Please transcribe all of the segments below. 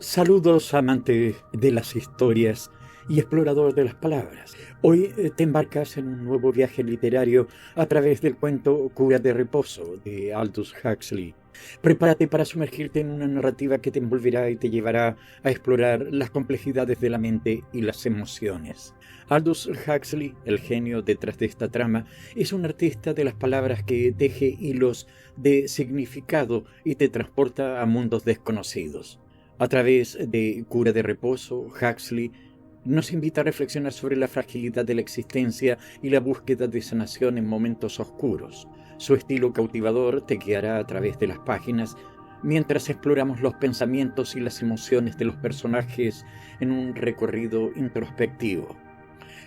Saludos, amante de las historias y explorador de las palabras. Hoy te embarcas en un nuevo viaje literario a través del cuento Cura de Reposo de Aldous Huxley. Prepárate para sumergirte en una narrativa que te envolverá y te llevará a explorar las complejidades de la mente y las emociones. Aldous Huxley, el genio detrás de esta trama, es un artista de las palabras que teje hilos de significado y te transporta a mundos desconocidos. A través de Cura de Reposo, Huxley nos invita a reflexionar sobre la fragilidad de la existencia y la búsqueda de sanación en momentos oscuros. Su estilo cautivador te guiará a través de las páginas mientras exploramos los pensamientos y las emociones de los personajes en un recorrido introspectivo.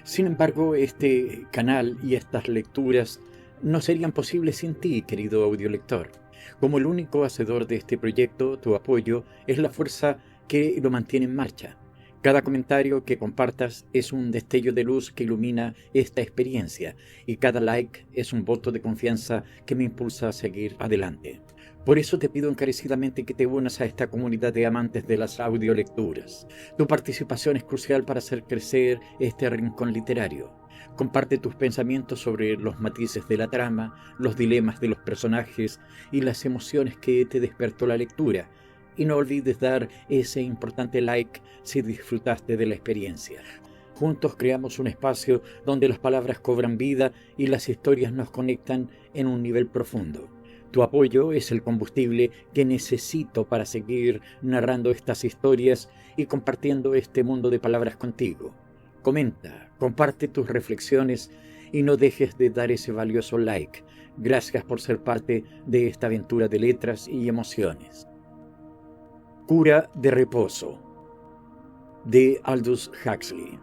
Sin embargo, este canal y estas lecturas no serían posibles sin ti, querido audiolector. Como el único hacedor de este proyecto, tu apoyo es la fuerza que lo mantiene en marcha. Cada comentario que compartas es un destello de luz que ilumina esta experiencia y cada like es un voto de confianza que me impulsa a seguir adelante. Por eso te pido encarecidamente que te unas a esta comunidad de amantes de las audiolecturas. Tu participación es crucial para hacer crecer este rincón literario. Comparte tus pensamientos sobre los matices de la trama, los dilemas de los personajes y las emociones que te despertó la lectura. Y no olvides dar ese importante like si disfrutaste de la experiencia. Juntos creamos un espacio donde las palabras cobran vida y las historias nos conectan en un nivel profundo. Tu apoyo es el combustible que necesito para seguir narrando estas historias y compartiendo este mundo de palabras contigo. Comenta, comparte tus reflexiones y no dejes de dar ese valioso like. Gracias por ser parte de esta aventura de letras y emociones. Cura de Reposo, de Aldous Huxley.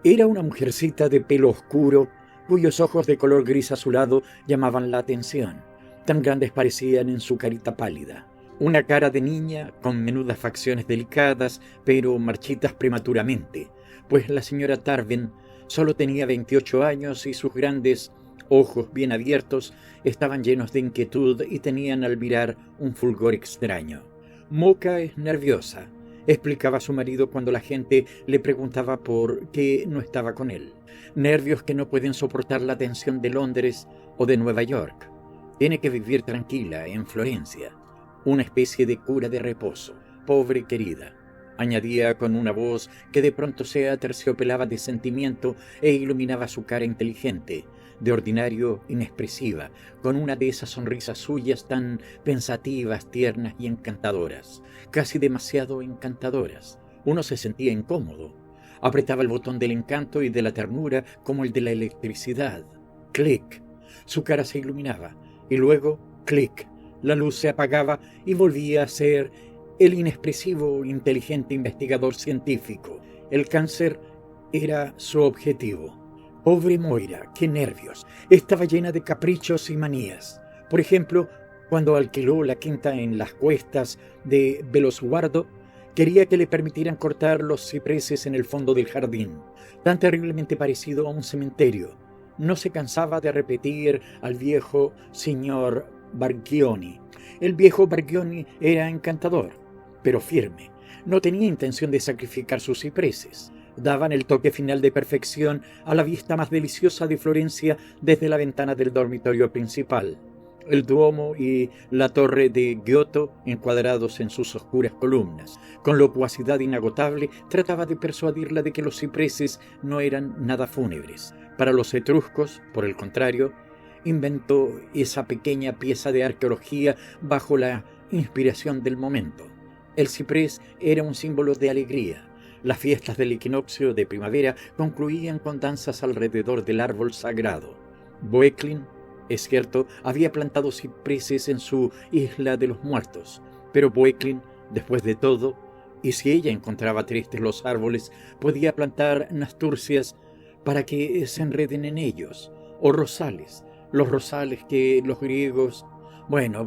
Era una mujercita de pelo oscuro, cuyos ojos de color gris azulado llamaban la atención. Tan grandes parecían en su carita pálida. Una cara de niña con menudas facciones delicadas, pero marchitas prematuramente, pues la señora Tarvin solo tenía 28 años y sus grandes ojos bien abiertos estaban llenos de inquietud y tenían al mirar un fulgor extraño. Mocha es nerviosa, explicaba su marido cuando la gente le preguntaba por qué no estaba con él. Nervios que no pueden soportar la tensión de Londres o de Nueva York. Tiene que vivir tranquila en Florencia, una especie de cura de reposo. Pobre querida, añadía con una voz que de pronto se aterciopelaba de sentimiento e iluminaba su cara inteligente, de ordinario inexpresiva, con una de esas sonrisas suyas tan pensativas, tiernas y encantadoras, casi demasiado encantadoras. Uno se sentía incómodo. Apretaba el botón del encanto y de la ternura como el de la electricidad. Clic. Su cara se iluminaba. Y luego, clic, la luz se apagaba y volvía a ser el inexpresivo, inteligente investigador científico. El cáncer era su objetivo. Pobre Moira, qué nervios. Estaba llena de caprichos y manías. Por ejemplo, cuando alquiló la quinta en las cuestas de Belosguardo, quería que le permitieran cortar los cipreses en el fondo del jardín, tan terriblemente parecido a un cementerio. No se cansaba de repetir al viejo señor Bargioni. El viejo Bargioni era encantador, pero firme. No tenía intención de sacrificar sus cipreses. Daban el toque final de perfección a la vista más deliciosa de Florencia desde la ventana del dormitorio principal. El Duomo y la torre de Giotto encuadrados en sus oscuras columnas. Con locuacidad inagotable trataba de persuadirla de que los cipreses no eran nada fúnebres. Para los etruscos, por el contrario, inventó esa pequeña pieza de arqueología bajo la inspiración del momento. El ciprés era un símbolo de alegría. Las fiestas del equinoccio de primavera concluían con danzas alrededor del árbol sagrado. Boecklin, es cierto, había plantado cipreses en su isla de los muertos, pero Boecklin, después de todo, y si ella encontraba tristes los árboles, podía plantar nasturcias para que se enreden en ellos, o rosales, los rosales que los griegos... Bueno,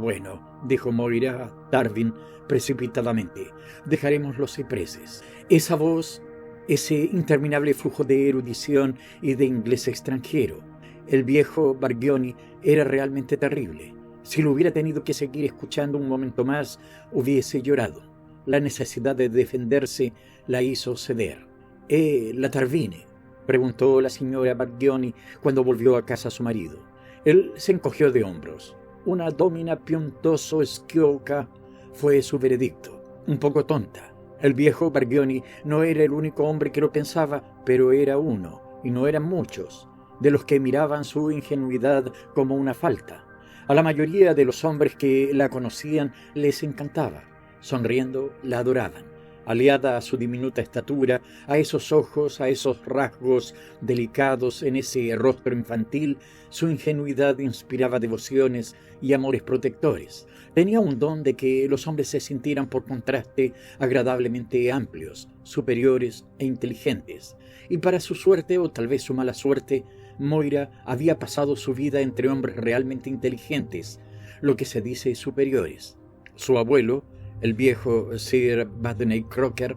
dijo Moira Tarvin precipitadamente, dejaremos los cipreses. Esa voz, ese interminable flujo de erudición y de inglés extranjero. El viejo Bargioni era realmente terrible. Si lo hubiera tenido que seguir escuchando un momento más, hubiese llorado. La necesidad de defenderse la hizo ceder. La Tarvine?», preguntó la señora Bargioni cuando volvió a casa su marido. Él se encogió de hombros. «Una domina piuntoso schiocca», fue su veredicto. «Un poco tonta». El viejo Bargioni no era el único hombre que lo pensaba, pero era uno, y no eran muchos, de los que miraban su ingenuidad como una falta. A la mayoría de los hombres que la conocían les encantaba. Sonriendo, la adoraban. Aliada a su diminuta estatura, a esos ojos, a esos rasgos delicados en ese rostro infantil, su ingenuidad inspiraba devociones y amores protectores. Tenía un don de que los hombres se sintieran por contraste agradablemente amplios, superiores e inteligentes. Y para su suerte, o tal vez su mala suerte, Moira había pasado su vida entre hombres realmente inteligentes, lo que se dice superiores. Su abuelo, el viejo Sir Baddeney Crocker,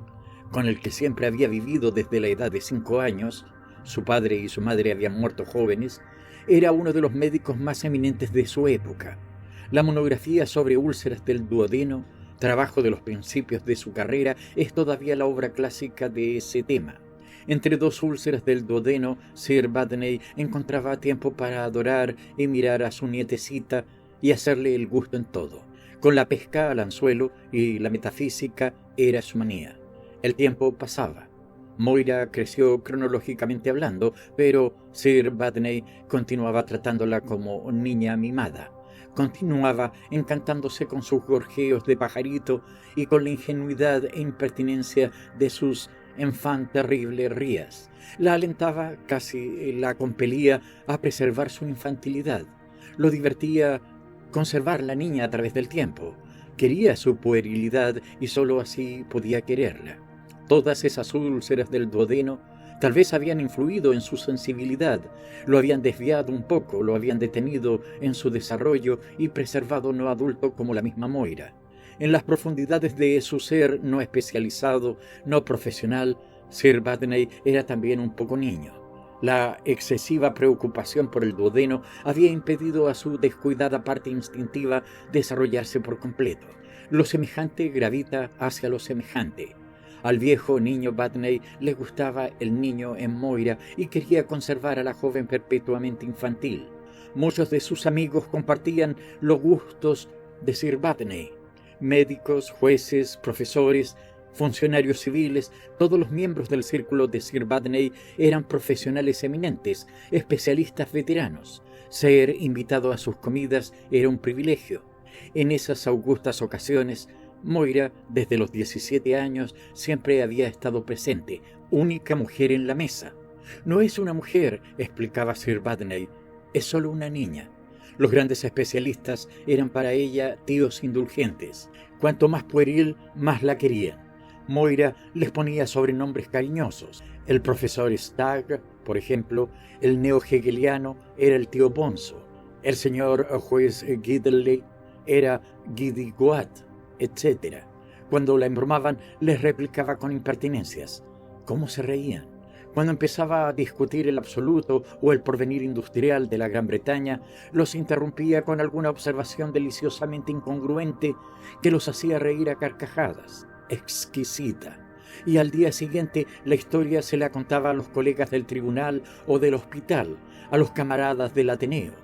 con el que siempre había vivido desde la edad de 5 años, su padre y su madre habían muerto jóvenes, era uno de los médicos más eminentes de su época. La monografía sobre úlceras del duodeno, trabajo de los principios de su carrera, es todavía la obra clásica de ese tema. Entre 2 úlceras del duodeno, Sir Baddeney encontraba tiempo para adorar y mirar a su nietecita y hacerle el gusto en todo. Con la pesca al anzuelo y la metafísica era su manía. El tiempo pasaba. Moira creció cronológicamente hablando, pero Sir Baddeney continuaba tratándola como niña mimada. Continuaba encantándose con sus gorjeos de pajarito y con la ingenuidad e impertinencia de sus enfant terrible rías. La alentaba, casi la compelía a preservar su infantilidad. Lo divertía conservar la niña a través del tiempo. Quería su puerilidad y sólo así podía quererla. Todas esas úlceras del duodeno tal vez habían influido en su sensibilidad, lo habían desviado un poco, lo habían detenido en su desarrollo y preservado no adulto como la misma Moira. En las profundidades de su ser no especializado, no profesional, Sir Baddeney era también un poco niño. La excesiva preocupación por el duodeno había impedido a su descuidada parte instintiva desarrollarse por completo. Lo semejante gravita hacia lo semejante. Al viejo niño Baddeney le gustaba el niño en Moira y quería conservar a la joven perpetuamente infantil. Muchos de sus amigos compartían los gustos de Sir Baddeney. Médicos, jueces, profesores, funcionarios civiles, todos los miembros del círculo de Sir Baddeney eran profesionales eminentes, especialistas veteranos. Ser invitado a sus comidas era un privilegio. En esas augustas ocasiones, Moira, desde los 17 años, siempre había estado presente, única mujer en la mesa. «No es una mujer», explicaba Sir Baddeney, «es solo una niña». Los grandes especialistas eran para ella tíos indulgentes. Cuanto más pueril, más la querían. Moira les ponía sobrenombres cariñosos. El profesor Stagg, por ejemplo, el neo-hegeliano, era el tío Bonzo. El señor juez Gidley era Giddy-Goat, etc. Cuando la embromaban, les replicaba con impertinencias. ¿Cómo se reían? Cuando empezaba a discutir el absoluto o el porvenir industrial de la Gran Bretaña, los interrumpía con alguna observación deliciosamente incongruente que los hacía reír a carcajadas. Exquisita. Y al día siguiente la historia se la contaba a los colegas del tribunal o del hospital, a los camaradas del Ateneo.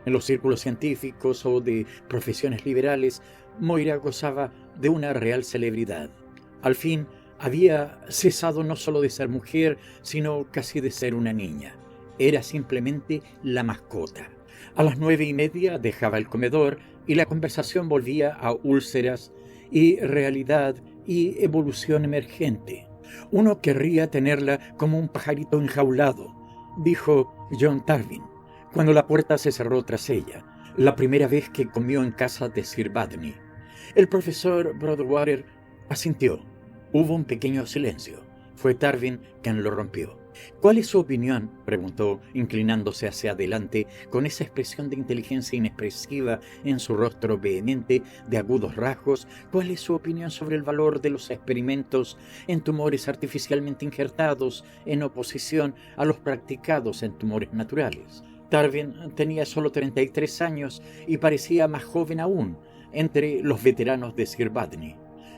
En los círculos científicos o de profesiones liberales, Moira gozaba de una real celebridad. Al fin, había cesado no solo de ser mujer, sino casi de ser una niña. Era simplemente la mascota. A las 9:30 dejaba el comedor y la conversación volvía a úlceras y realidad y evolución emergente. «Uno querría tenerla como un pajarito enjaulado», dijo John Tarvin, cuando la puerta se cerró tras ella, la primera vez que comió en casa de Sir Baddeney. El profesor Broadwater asintió. Hubo un pequeño silencio. Fue Tarvin quien lo rompió. «¿Cuál es su opinión?», preguntó, inclinándose hacia adelante, con esa expresión de inteligencia inexpresiva en su rostro vehemente, de agudos rasgos. «¿Cuál es su opinión sobre el valor de los experimentos en tumores artificialmente injertados en oposición a los practicados en tumores naturales?» Tarvin tenía solo 33 años y parecía más joven aún entre los veteranos de Sir Baddeney.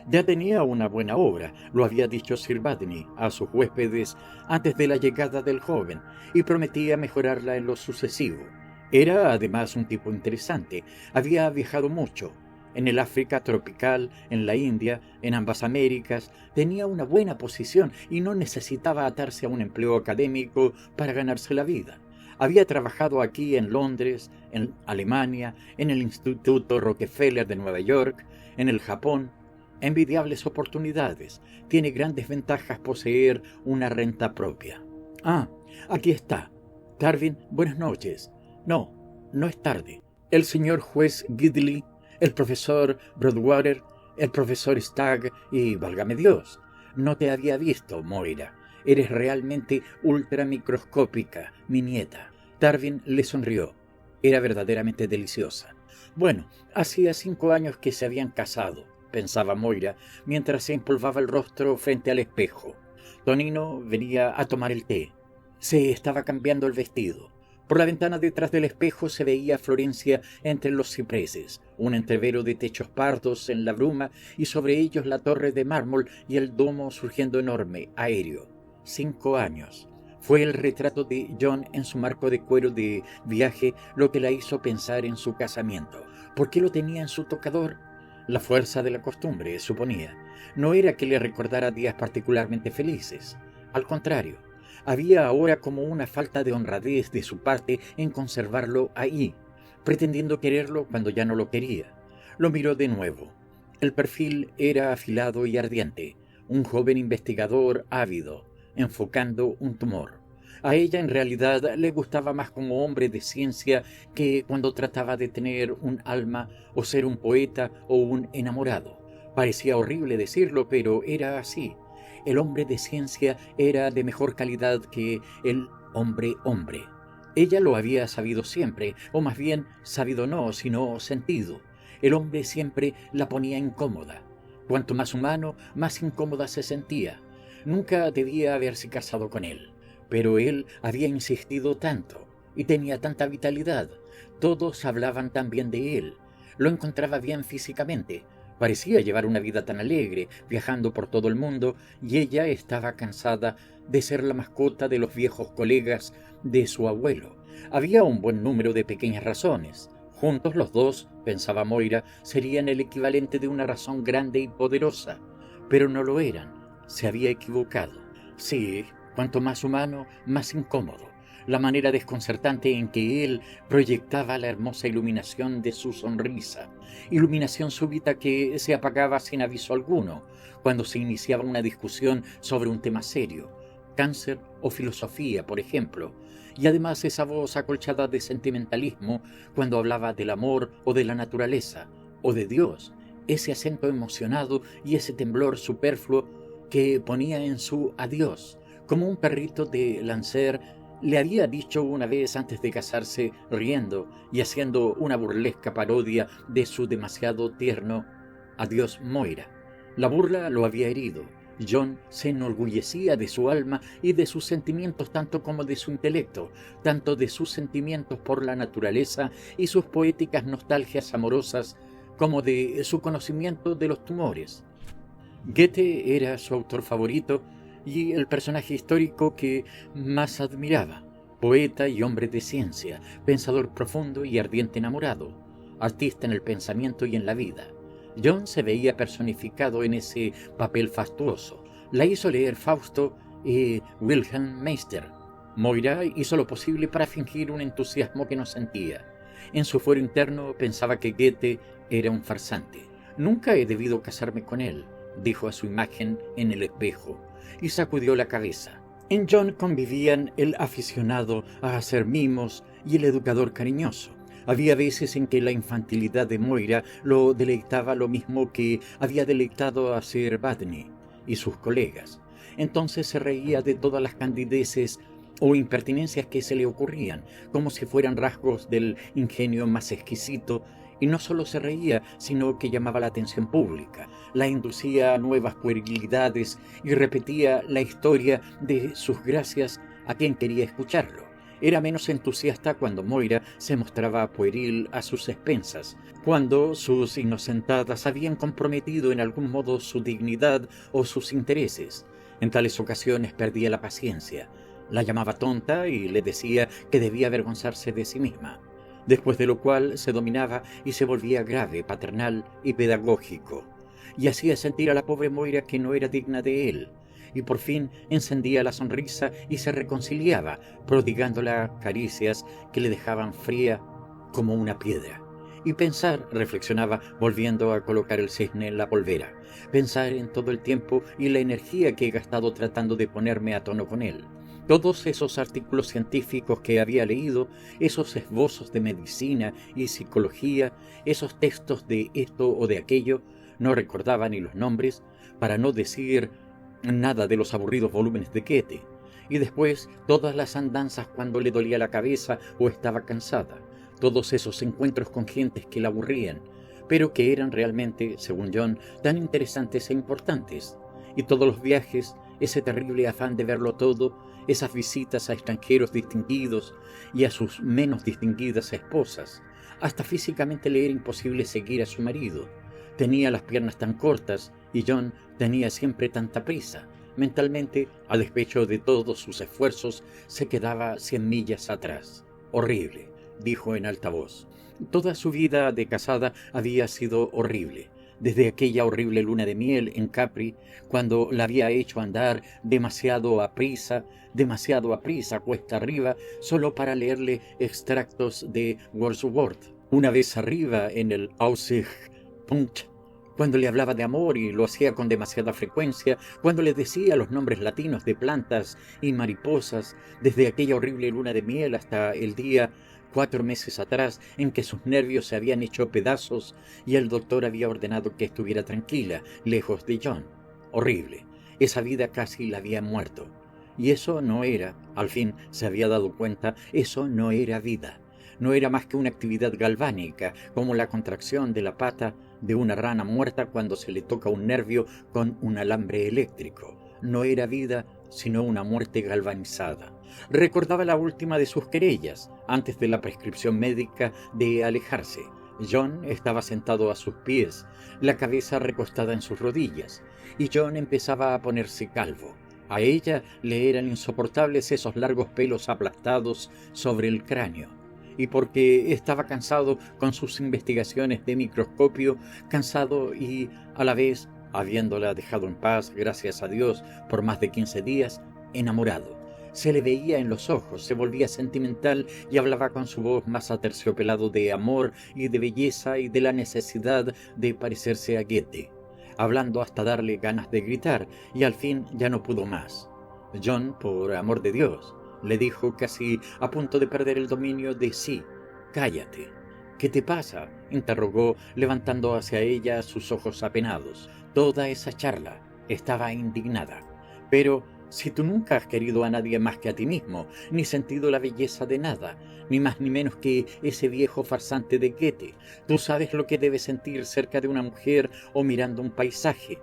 Ya tenía una buena obra, lo había dicho Sir Badney a sus huéspedes antes de la llegada del joven, y prometía mejorarla en lo sucesivo. Era además un tipo interesante, había viajado mucho. En el África tropical, en la India, en ambas Américas, tenía una buena posición y no necesitaba atarse a un empleo académico para ganarse la vida. Había trabajado aquí en Londres, en Alemania, en el Instituto Rockefeller de Nueva York, en el Japón. Envidiables oportunidades. Tiene grandes ventajas poseer una renta propia. Ah, aquí está. Darwin, buenas noches. No, no es tarde. El señor juez Gidley, el profesor Broadwater, el profesor Stagg y, válgame Dios, no te había visto, Moira. Eres realmente ultramicroscópica, mi nieta. Darwin le sonrió. Era verdaderamente deliciosa. Bueno, hacía 5 años que se habían casado, pensaba Moira, mientras se empolvaba el rostro frente al espejo. Tonino venía a tomar el té. Se estaba cambiando el vestido. Por la ventana detrás del espejo se veía a Florencia entre los cipreses, un entrevero de techos pardos en la bruma y sobre ellos la torre de mármol y el domo surgiendo enorme, aéreo. 5 años. Fue el retrato de John en su marco de cuero de viaje lo que la hizo pensar en su casamiento. ¿Por qué lo tenía en su tocador? La fuerza de la costumbre, suponía. No era que le recordara días particularmente felices. Al contrario, había ahora como una falta de honradez de su parte en conservarlo ahí, pretendiendo quererlo cuando ya no lo quería. Lo miró de nuevo. El perfil era afilado y ardiente, un joven investigador ávido, enfocando un tumor. A ella en realidad le gustaba más como hombre de ciencia que cuando trataba de tener un alma o ser un poeta o un enamorado. Parecía horrible decirlo, pero era así. El hombre de ciencia era de mejor calidad que el hombre. Ella lo había sabido siempre, o más bien sabido no, sino sentido. El hombre siempre la ponía incómoda. Cuanto más humano, más incómoda se sentía. Nunca debía haberse casado con él. Pero él había insistido tanto y tenía tanta vitalidad. Todos hablaban tan bien de él. Lo encontraba bien físicamente. Parecía llevar una vida tan alegre, viajando por todo el mundo, y ella estaba cansada de ser la mascota de los viejos colegas de su abuelo. Había un buen número de pequeñas razones. Juntos los dos, pensaba Moira, serían el equivalente de una razón grande y poderosa. Pero no lo eran. Se había equivocado. Sí, cuanto más humano, más incómodo. La manera desconcertante en que él proyectaba la hermosa iluminación de su sonrisa. Iluminación súbita que se apagaba sin aviso alguno, cuando se iniciaba una discusión sobre un tema serio, cáncer o filosofía, por ejemplo. Y además esa voz acolchada de sentimentalismo cuando hablaba del amor o de la naturaleza, o de Dios. Ese acento emocionado y ese temblor superfluo que ponía en su adiós, como un perrito de Lancer le había dicho una vez antes de casarse, riendo y haciendo una burlesca parodia de su demasiado tierno adiós, Moira. La burla lo había herido. John se enorgullecía de su alma y de sus sentimientos tanto como de su intelecto, tanto de sus sentimientos por la naturaleza y sus poéticas nostalgias amorosas, como de su conocimiento de los tumores. Goethe era su autor favorito y el personaje histórico que más admiraba, poeta y hombre de ciencia, pensador profundo y ardiente enamorado, artista en el pensamiento y en la vida. John se veía personificado en ese papel fastuoso. La hizo leer Fausto y Wilhelm Meister. Moira hizo lo posible para fingir un entusiasmo que no sentía. En su fuero interno pensaba que Goethe era un farsante. «Nunca he debido casarme con él», dijo a su imagen en el espejo, y sacudió la cabeza. En John convivían el aficionado a hacer mimos y el educador cariñoso. Había veces en que la infantilidad de Moira lo deleitaba lo mismo que había deleitado a Sir Badney y sus colegas. Entonces se reía de todas las candideces o impertinencias que se le ocurrían, como si fueran rasgos del ingenio más exquisito, y no solo se reía, sino que llamaba la atención pública, la inducía a nuevas puerilidades y repetía la historia de sus gracias a quien quería escucharlo. Era menos entusiasta cuando Moira se mostraba pueril a sus expensas, cuando sus inocentadas habían comprometido en algún modo su dignidad o sus intereses. En tales ocasiones perdía la paciencia, la llamaba tonta y le decía que debía avergonzarse de sí misma, después de lo cual se dominaba y se volvía grave, paternal y pedagógico, y hacía sentir a la pobre Moira que no era digna de él, y por fin encendía la sonrisa y se reconciliaba, prodigándola caricias que le dejaban fría como una piedra. Y pensar, reflexionaba, volviendo a colocar el cisne en la polvera, pensar en todo el tiempo y la energía que he gastado tratando de ponerme a tono con él. Todos esos artículos científicos que había leído, esos esbozos de medicina y psicología, esos textos de esto o de aquello, no recordaba ni los nombres, para no decir nada de los aburridos volúmenes de Goethe, y después todas las andanzas cuando le dolía la cabeza o estaba cansada, todos esos encuentros con gentes que la aburrían, pero que eran realmente, según John, tan interesantes e importantes, y todos los viajes, ese terrible afán de verlo todo, esas visitas a extranjeros distinguidos y a sus menos distinguidas esposas. Hasta físicamente le era imposible seguir a su marido. Tenía las piernas tan cortas y John tenía siempre tanta prisa. Mentalmente, a despecho de todos sus esfuerzos, se quedaba 100 millas atrás. Horrible, dijo en alta voz. Toda su vida de casada había sido horrible. Desde aquella horrible luna de miel en Capri, cuando la había hecho andar demasiado a prisa, cuesta arriba, solo para leerle extractos de Wordsworth. Una vez arriba en el Aussichtspunkt, cuando le hablaba de amor y lo hacía con demasiada frecuencia, cuando le decía los nombres latinos de plantas y mariposas, desde aquella horrible luna de miel hasta el día 4 meses atrás en que sus nervios se habían hecho pedazos y el doctor había ordenado que estuviera tranquila, lejos de John. Horrible. Esa vida casi la había muerto. Y eso no era, al fin se había dado cuenta, eso no era vida. No era más que una actividad galvánica, como la contracción de la pata de una rana muerta cuando se le toca un nervio con un alambre eléctrico. No era vida, sino una muerte galvanizada. Recordaba la última de sus querellas, antes de la prescripción médica de alejarse. John estaba sentado a sus pies, la cabeza recostada en sus rodillas, y John empezaba a ponerse calvo. A ella le eran insoportables esos largos pelos aplastados sobre el cráneo, y porque estaba cansado con sus investigaciones de microscopio, cansado y, a la vez, habiéndola dejado en paz, gracias a Dios, por más de 15 días, enamorado. Se le veía en los ojos, se volvía sentimental y hablaba con su voz más aterciopelado de amor y de belleza y de la necesidad de parecerse a Goethe, hablando hasta darle ganas de gritar, y al fin ya no pudo más. John, por amor de Dios, le dijo casi a punto de perder el dominio de sí, cállate. ¿Qué te pasa?, interrogó, levantando hacia ella sus ojos apenados. Toda esa charla estaba indignada. Pero si tú nunca has querido a nadie más que a ti mismo, ni sentido la belleza de nada, ni más ni menos que ese viejo farsante de Goethe, tú sabes lo que debes sentir cerca de una mujer o mirando un paisaje.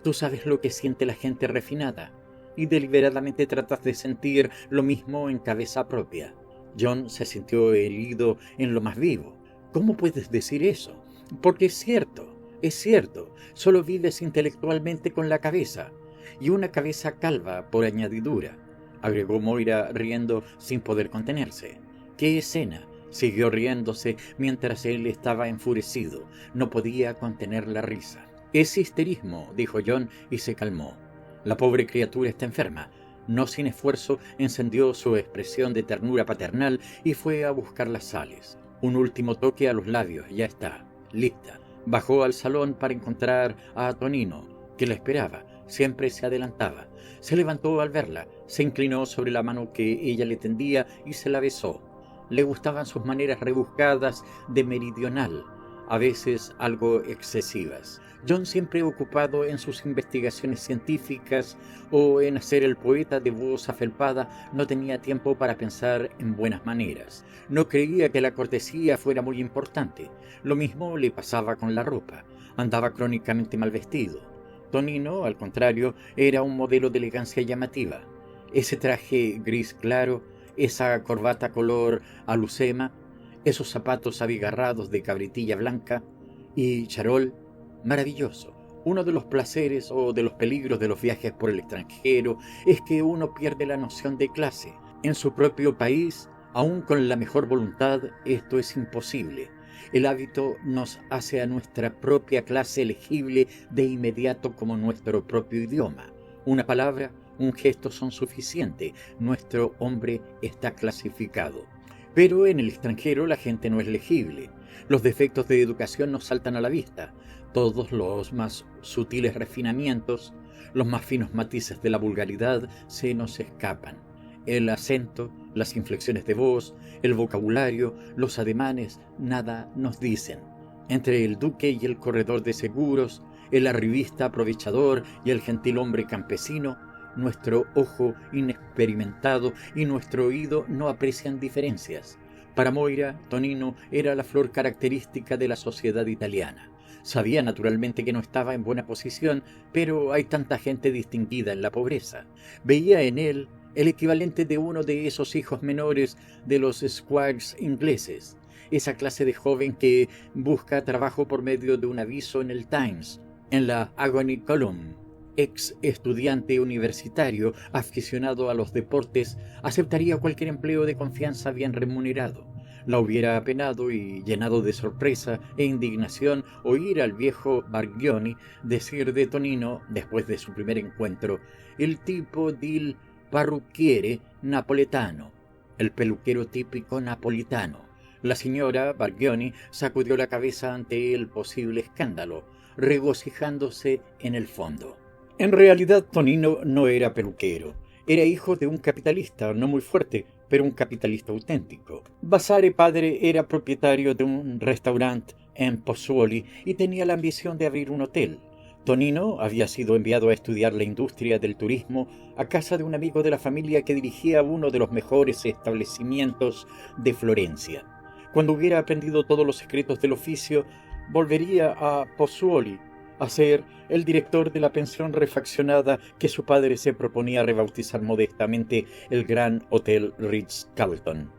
Tú sabes lo que siente la gente refinada, y deliberadamente tratas de sentir lo mismo en cabeza propia. John se sintió herido en lo más vivo. ¿Cómo puedes decir eso? Porque es cierto, solo vives intelectualmente con la cabeza, y una cabeza calva por añadidura, agregó Moira riendo sin poder contenerse. ¡Qué escena! Siguió riéndose mientras él estaba enfurecido. No podía contener la risa. Es histerismo, dijo John y se calmó. La pobre criatura está enferma. No sin esfuerzo encendió su expresión de ternura paternal y fue a buscar las sales. Un último toque a los labios, ya está, lista. Bajó al salón para encontrar a Tonino, que la esperaba. Siempre se adelantaba. Se levantó al verla, se inclinó sobre la mano que ella le tendía y se la besó. Le gustaban sus maneras rebuscadas de meridional, a veces algo excesivas. John, siempre ocupado en sus investigaciones científicas o en hacer el poeta de voz afelpada, no tenía tiempo para pensar en buenas maneras. No creía que la cortesía fuera muy importante. Lo mismo le pasaba con la ropa. Andaba crónicamente mal vestido. Tonino, al contrario, era un modelo de elegancia llamativa. Ese traje gris claro, esa corbata color alucema, esos zapatos abigarrados de cabritilla blanca y charol, maravilloso. Uno de los placeres o de los peligros de los viajes por el extranjero es que uno pierde la noción de clase. En su propio país, aun con la mejor voluntad, esto es imposible. El hábito nos hace a nuestra propia clase legible de inmediato como nuestro propio idioma. Una palabra, un gesto son suficientes. Nuestro hombre está clasificado. Pero en el extranjero la gente no es legible. Los defectos de educación nos saltan a la vista. Todos los más sutiles refinamientos, los más finos matices de la vulgaridad se nos escapan. El acento, las inflexiones de voz, el vocabulario, los ademanes, nada nos dicen. Entre el duque y el corredor de seguros, el arribista aprovechador y el gentil hombre campesino, nuestro ojo inexperimentado y nuestro oído no aprecian diferencias. Para Moira, Tonino era la flor característica de la sociedad italiana. Sabía naturalmente que no estaba en buena posición, pero hay tanta gente distinguida en la pobreza. Veía en él el equivalente de uno de esos hijos menores de los squires ingleses, esa clase de joven que busca trabajo por medio de un aviso en el Times, en la Agony Column. Ex estudiante universitario aficionado a los deportes, aceptaría cualquier empleo de confianza bien remunerado. La hubiera apenado y llenado de sorpresa e indignación oír al viejo Bargioni decir de Tonino, después de su primer encuentro, el tipo del parrucchiere napoletano, el peluquero típico napolitano. La señora Bargioni sacudió la cabeza ante el posible escándalo, regocijándose en el fondo. En realidad Tonino no era peluquero, era hijo de un capitalista no muy fuerte, pero un capitalista auténtico. Vasare padre era propietario de un restaurante en Pozzuoli y tenía la ambición de abrir un hotel. Tonino había sido enviado a estudiar la industria del turismo a casa de un amigo de la familia que dirigía uno de los mejores establecimientos de Florencia. Cuando hubiera aprendido todos los secretos del oficio, volvería a Pozzuoli a ser el director de la pensión refaccionada que su padre se proponía rebautizar modestamente el Gran Hotel Ritz-Carlton.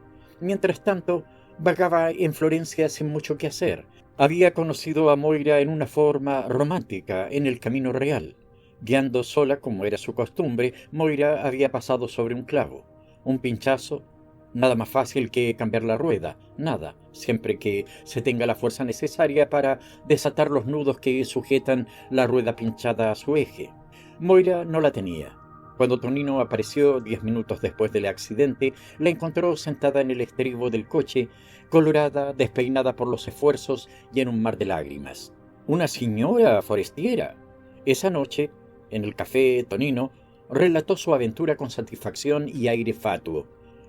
Mientras tanto, vagaba en Florencia sin mucho que hacer. Había conocido a Moira en una forma romántica en el Camino Real. Guiando sola, como era su costumbre, Moira había pasado sobre un clavo. Un pinchazo, nada más fácil que cambiar la rueda, nada, siempre que se tenga la fuerza necesaria para desatar los nudos que sujetan la rueda pinchada a su eje. Moira no la tenía. Cuando Tonino apareció 10 minutos después del accidente, la encontró sentada en el estribo del coche, colorada, despeinada por los esfuerzos y en un mar de lágrimas. Una señora forestiera. Esa noche, en el café Tonino, relató su aventura con satisfacción y aire fatuo.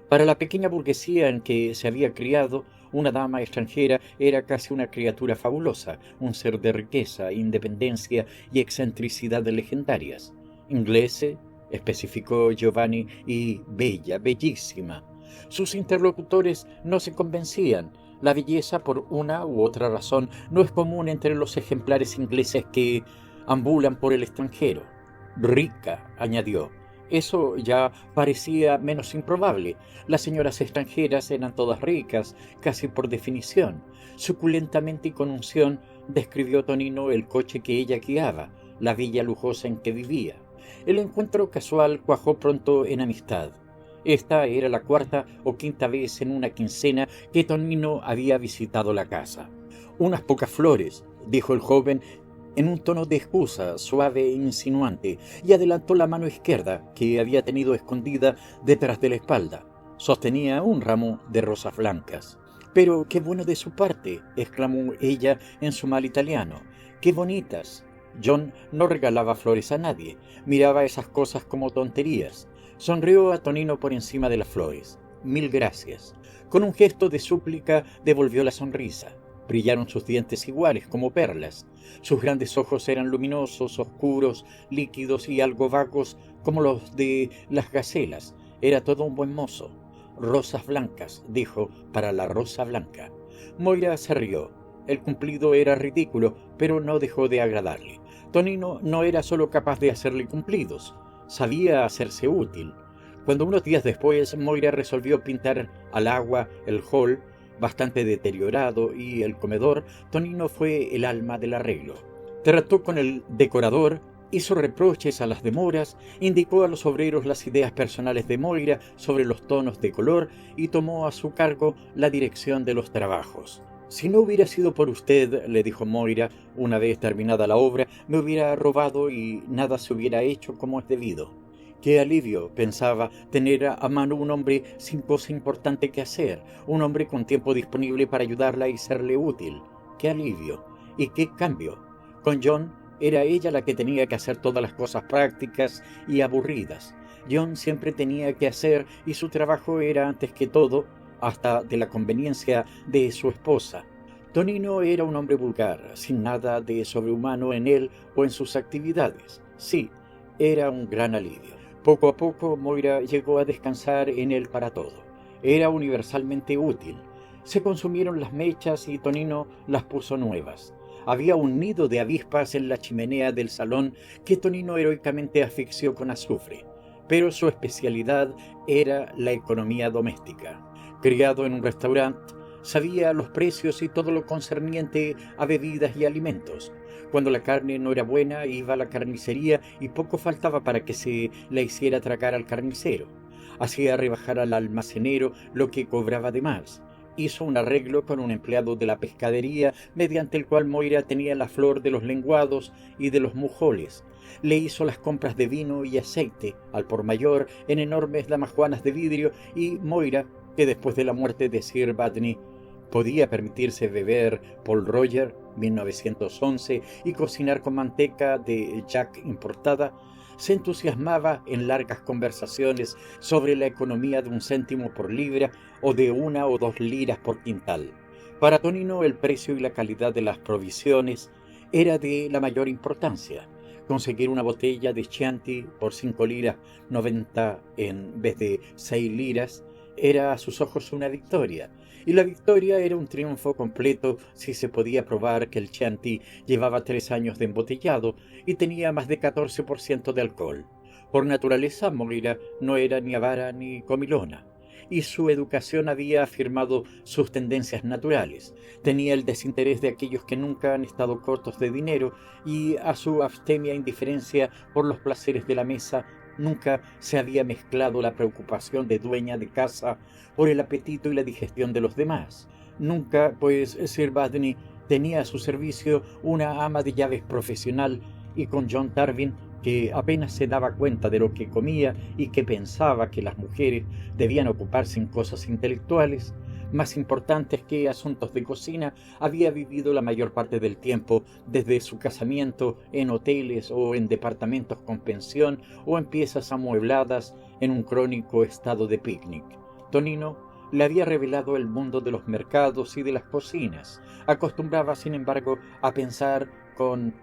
Para la pequeña burguesía en que se había criado, una dama extranjera era casi una criatura fabulosa, un ser de riqueza, independencia y excentricidad legendarias. Inglese, especificó Giovanni, y bella, bellísima. Sus interlocutores no se convencían. La belleza, por una u otra razón, no es común entre los ejemplares ingleses que ambulan por el extranjero. Rica, añadió. Eso ya parecía menos improbable. Las señoras extranjeras eran todas ricas, casi por definición. Suculentamente y con unción describió Tonino el coche que ella guiaba, la villa lujosa en que vivía. El encuentro casual cuajó pronto en amistad. Esta era la 4ª o 5ª vez en una quincena que Tonino había visitado la casa. Unas pocas flores, dijo el joven, en un tono de excusa suave e insinuante, y adelantó la mano izquierda, que había tenido escondida detrás de la espalda. Sostenía un ramo de rosas blancas. «Pero qué bueno de su parte», exclamó ella en su mal italiano. «Qué bonitas». John no regalaba flores a nadie, miraba esas cosas como tonterías. Sonrió a Tonino por encima de las flores. «Mil gracias». Con un gesto de súplica devolvió la sonrisa. Brillaron sus dientes iguales, como perlas. Sus grandes ojos eran luminosos, oscuros, líquidos y algo vagos, como los de las gacelas. Era todo un buen mozo. «Rosas blancas», dijo, «para la rosa blanca». Moira se rió. El cumplido era ridículo, pero no dejó de agradarle. Tonino no era solo capaz de hacerle cumplidos, sabía hacerse útil. Cuando unos días después Moira resolvió pintar al agua el hall, bastante deteriorado, y el comedor, Tonino fue el alma del arreglo. Trató con el decorador, hizo reproches a las demoras, indicó a los obreros las ideas personales de Moira sobre los tonos de color y tomó a su cargo la dirección de los trabajos. «Si no hubiera sido por usted», le dijo Moira, una vez terminada la obra, «me hubiera robado y nada se hubiera hecho como es debido». Qué alivio, pensaba, tener a mano un hombre sin cosa importante que hacer, un hombre con tiempo disponible para ayudarla y serle útil. Qué alivio. Y qué cambio. Con John era ella la que tenía que hacer todas las cosas prácticas y aburridas. John siempre tenía que hacer y su trabajo era antes que todo, hasta de la conveniencia de su esposa. Tonino era un hombre vulgar, sin nada de sobrehumano en él o en sus actividades. Sí, era un gran alivio. Poco a poco Moira llegó a descansar en él para todo. Era universalmente útil. Se consumieron las mechas y Tonino las puso nuevas. Había un nido de avispas en la chimenea del salón que Tonino heroicamente asfixió con azufre. Pero su especialidad era la economía doméstica. Criado en un restaurante, sabía los precios y todo lo concerniente a bebidas y alimentos. Cuando la carne no era buena, iba a la carnicería y poco faltaba para que se la hiciera tragar al carnicero. Hacía rebajar al almacenero lo que cobraba de más. Hizo un arreglo con un empleado de la pescadería, mediante el cual Moira tenía la flor de los lenguados y de los mujoles. Le hizo las compras de vino y aceite, al por mayor, en enormes damajuanas de vidrio, y Moira, que después de la muerte de Sir Badney podía permitirse beber Paul Roger, 1911, y cocinar con manteca de Jack importada, se entusiasmaba en largas conversaciones sobre la economía de 1 céntimo por libra o de 1 o 2 liras por quintal. Para Tonino el precio y la calidad de las provisiones era de la mayor importancia. Conseguir una botella de Chianti por 5 liras 90 en vez de 6 liras era a sus ojos una victoria. Y la victoria era un triunfo completo si se podía probar que el Chianti llevaba 3 años de embotellado y tenía más de 14% de alcohol. Por naturaleza, Moira no era ni avara ni comilona, y su educación había afirmado sus tendencias naturales. Tenía el desinterés de aquellos que nunca han estado cortos de dinero, y a su abstemia indiferencia por los placeres de la mesa nunca se había mezclado la preocupación de dueña de casa por el apetito y la digestión de los demás. Nunca, pues Sir Badney tenía a su servicio una ama de llaves profesional, y con John Tarvin, que apenas se daba cuenta de lo que comía y que pensaba que las mujeres debían ocuparse en cosas intelectuales más importantes que asuntos de cocina, había vivido la mayor parte del tiempo desde su casamiento en hoteles o en departamentos con pensión o en piezas amuebladas en un crónico estado de picnic. Tonino le había revelado el mundo de los mercados y de las cocinas. Acostumbraba, sin embargo, a pensar con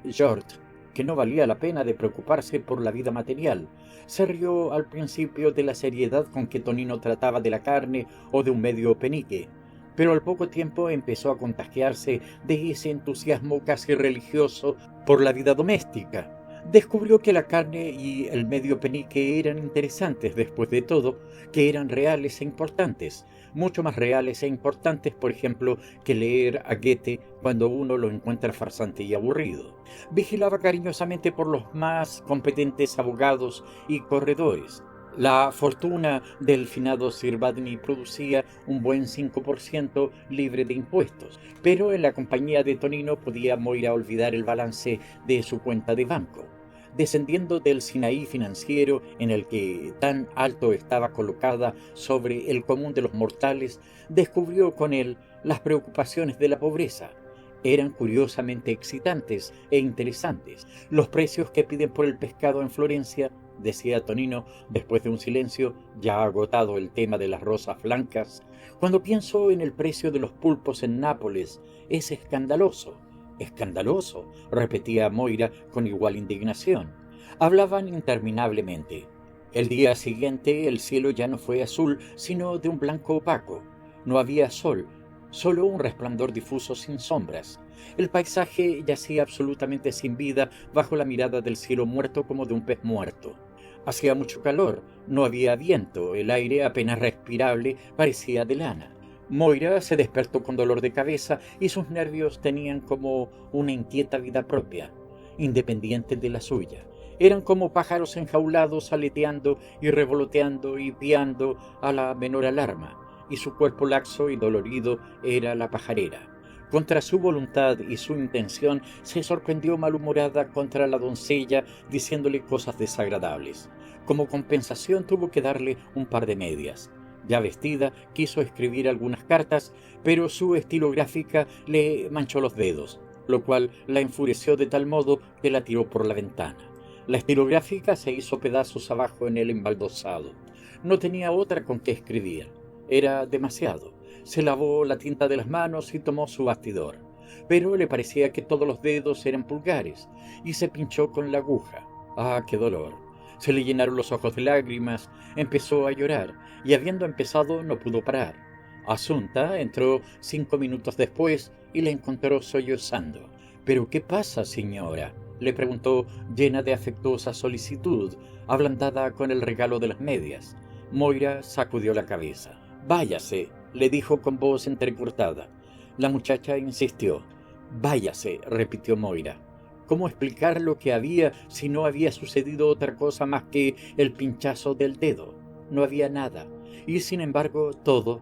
George que no valía la pena de preocuparse por la vida material. Se rió al principio de la seriedad con que Tonino trataba de la carne o de un medio penique, pero al poco tiempo empezó a contagiarse de ese entusiasmo casi religioso por la vida doméstica. Descubrió que la carne y el medio penique eran interesantes después de todo, que eran reales e importantes, mucho más reales e importantes, por ejemplo, que leer a Goethe cuando uno lo encuentra farsante y aburrido. Vigilaba cariñosamente por los más competentes abogados y corredores. La fortuna del finado Sir Badney producía un buen 5% libre de impuestos, pero en la compañía de Tonino podía Moira olvidar el balance de su cuenta de banco. Descendiendo del Sinaí financiero en el que tan alto estaba colocada sobre el común de los mortales, descubrió con él las preocupaciones de la pobreza. Eran curiosamente excitantes e interesantes. Los precios que piden por el pescado en Florencia, decía Tonino después de un silencio, ya agotado el tema de las rosas blancas. Cuando pienso en el precio de los pulpos en Nápoles, es escandaloso. «Escandaloso», repetía Moira con igual indignación. Hablaban interminablemente. El día siguiente el cielo ya no fue azul, sino de un blanco opaco. No había sol, solo un resplandor difuso sin sombras. El paisaje yacía absolutamente sin vida bajo la mirada del cielo muerto como de un pez muerto. Hacía mucho calor, no había viento, el aire apenas respirable parecía de lana. Moira se despertó con dolor de cabeza y sus nervios tenían como una inquieta vida propia, independiente de la suya. Eran como pájaros enjaulados aleteando y revoloteando y piando a la menor alarma, y su cuerpo laxo y dolorido era la pajarera. Contra su voluntad y su intención se sorprendió malhumorada contra la doncella diciéndole cosas desagradables. Como compensación tuvo que darle un par de medias. Ya vestida, quiso escribir algunas cartas, pero su estilográfica le manchó los dedos, lo cual la enfureció de tal modo que la tiró por la ventana. La estilográfica se hizo pedazos abajo en el embaldosado. No tenía otra con que escribir. Era demasiado. Se lavó la tinta de las manos y tomó su bastidor. Pero le parecía que todos los dedos eran pulgares, y se pinchó con la aguja. ¡Ah, qué dolor! Se le llenaron los ojos de lágrimas, empezó a llorar, y habiendo empezado no pudo parar. Asunta entró 5 minutos después y la encontró sollozando. «¿Pero qué pasa, señora?», le preguntó llena de afectuosa solicitud, ablandada con el regalo de las medias. Moira sacudió la cabeza. «Váyase», le dijo con voz entrecortada. La muchacha insistió. «Váyase», repitió Moira. ¿Cómo explicar lo que había si no había sucedido otra cosa más que el pinchazo del dedo? No había nada, y sin embargo todo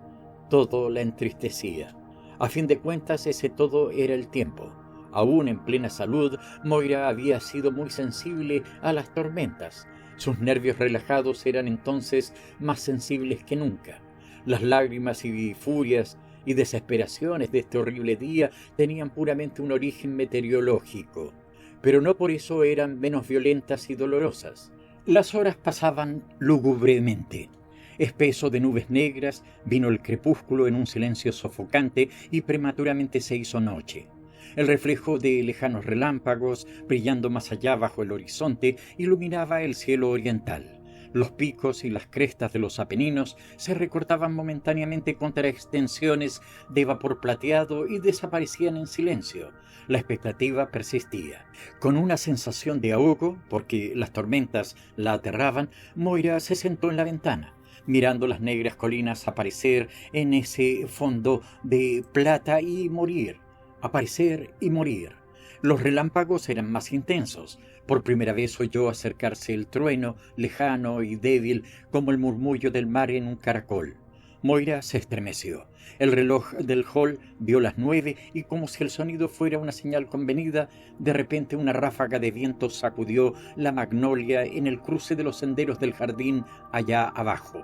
la entristecía. A fin de cuentas ese todo era el tiempo. Aún en plena salud, Moira había sido muy sensible a las tormentas. Sus nervios relajados eran entonces más sensibles que nunca. Las lágrimas y furias y desesperaciones de este horrible día tenían puramente un origen meteorológico, pero no por eso eran menos violentas y dolorosas. Las horas pasaban lúgubremente. Espeso de nubes negras, vino el crepúsculo en un silencio sofocante y prematuramente se hizo noche. El reflejo de lejanos relámpagos, brillando más allá bajo el horizonte, iluminaba el cielo oriental. Los picos y las crestas de los Apeninos se recortaban momentáneamente contra extensiones de vapor plateado y desaparecían en silencio. La expectativa persistía. Con una sensación de ahogo, porque las tormentas la aterraban, Moira se sentó en la ventana, mirando las negras colinas aparecer en ese fondo de plata y morir, aparecer y morir. Los relámpagos eran más intensos. Por primera vez oyó acercarse el trueno, lejano y débil como el murmullo del mar en un caracol. Moira se estremeció. El reloj del hall dio las 9 y como si el sonido fuera una señal convenida, de repente una ráfaga de viento sacudió la magnolia en el cruce de los senderos del jardín allá abajo.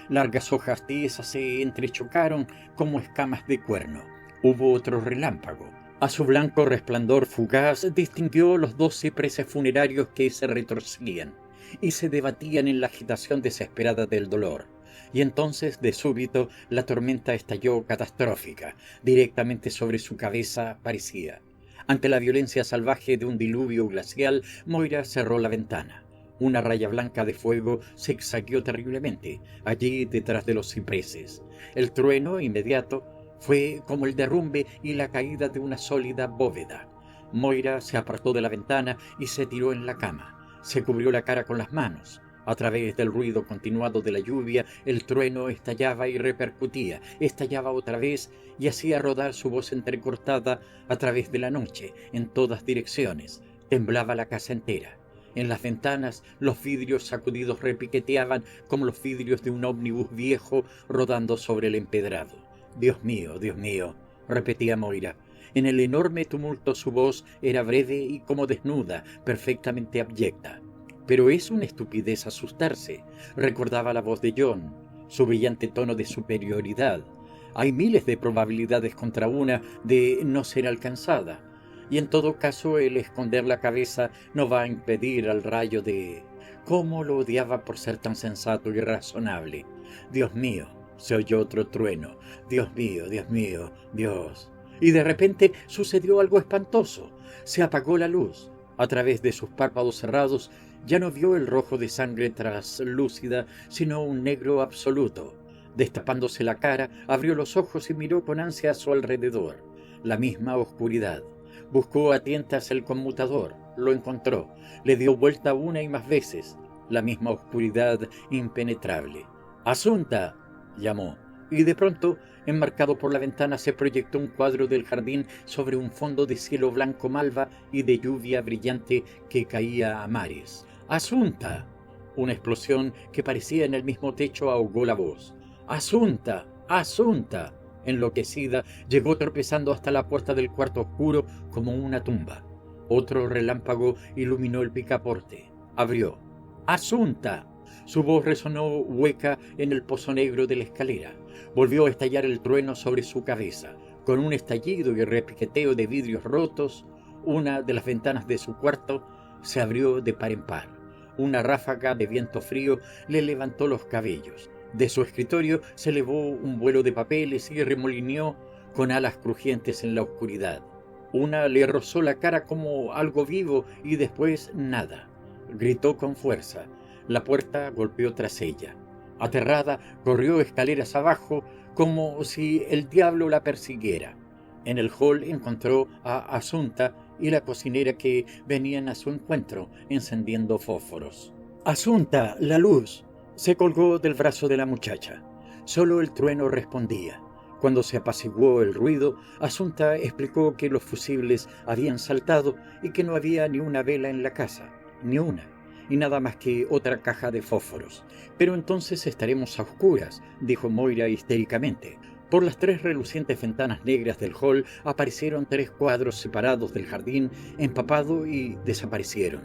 Largas hojas tiesas se entrechocaron como escamas de cuerno. Hubo otro relámpago. A su blanco resplandor fugaz distinguió los 2 cipreses funerarios que se retorcían y se debatían en la agitación desesperada del dolor. Y entonces, de súbito, la tormenta estalló catastrófica. Directamente sobre su cabeza parecía. Ante la violencia salvaje de un diluvio glacial, Moira cerró la ventana. Una raya blanca de fuego se exaguió terriblemente, allí detrás de los cipreses. El trueno inmediato fue como el derrumbe y la caída de una sólida bóveda. Moira se apartó de la ventana y se tiró en la cama. Se cubrió la cara con las manos. A través del ruido continuado de la lluvia, el trueno estallaba y repercutía, estallaba otra vez y hacía rodar su voz entrecortada a través de la noche, en todas direcciones. Temblaba la casa entera. En las ventanas los vidrios sacudidos repiqueteaban como los vidrios de un ómnibus viejo rodando sobre el empedrado. Dios mío, repetía Moira. En el enorme tumulto su voz era breve y como desnuda, perfectamente abyecta. Pero es una estupidez asustarse, recordaba la voz de John, su brillante tono de superioridad. Hay miles de probabilidades contra una de no ser alcanzada, y en todo caso el esconder la cabeza no va a impedir al rayo de... ¿Cómo lo odiaba por ser tan sensato y razonable? Dios mío, se oyó otro trueno. Dios mío, Dios. Y de repente sucedió algo espantoso. Se apagó la luz. A través de sus párpados cerrados ya no vio el rojo de sangre traslúcida, sino un negro absoluto. Destapándose la cara, abrió los ojos y miró con ansia a su alrededor. La misma oscuridad. Buscó a tientas el conmutador. Lo encontró. Le dio vuelta una y más veces. la misma oscuridad impenetrable. «¡Asunta!», llamó, y de pronto, enmarcado por la ventana, se proyectó un cuadro del jardín sobre un fondo de cielo blanco malva y de lluvia brillante que caía a mares. «¡Asunta!». Una explosión que parecía en el mismo techo ahogó la voz. «¡Asunta! ¡Asunta!». Enloquecida, llegó tropezando hasta la puerta del cuarto oscuro como una tumba. Otro relámpago iluminó el picaporte. Abrió. «¡Asunta!». Su voz resonó hueca en el pozo negro de la escalera. Volvió a estallar el trueno sobre su cabeza. Con un estallido y repiqueteo de vidrios rotos, una de las ventanas de su cuarto se abrió de par en par. Una ráfaga de viento frío le levantó los cabellos. De su escritorio se elevó un vuelo de papeles y remolineó con alas crujientes en la oscuridad. Una le rozó la cara como algo vivo y después nada. Gritó con fuerza. La puerta golpeó tras ella. Aterrada, corrió escaleras abajo como si el diablo la persiguiera. En el hall encontró a Asunta y la cocinera que venían a su encuentro, encendiendo fósforos. «¡Asunta, la luz!». Se colgó del brazo de la muchacha. Solo el trueno respondía. Cuando se apaciguó el ruido, Asunta explicó que los fusibles habían saltado y que no había ni una vela en la casa, ni una, y nada más que otra caja de fósforos. «Pero entonces estaremos a oscuras», dijo Moira histéricamente. Por las 3 relucientes ventanas negras del hall aparecieron 3 cuadros separados del jardín, empapado y desaparecieron.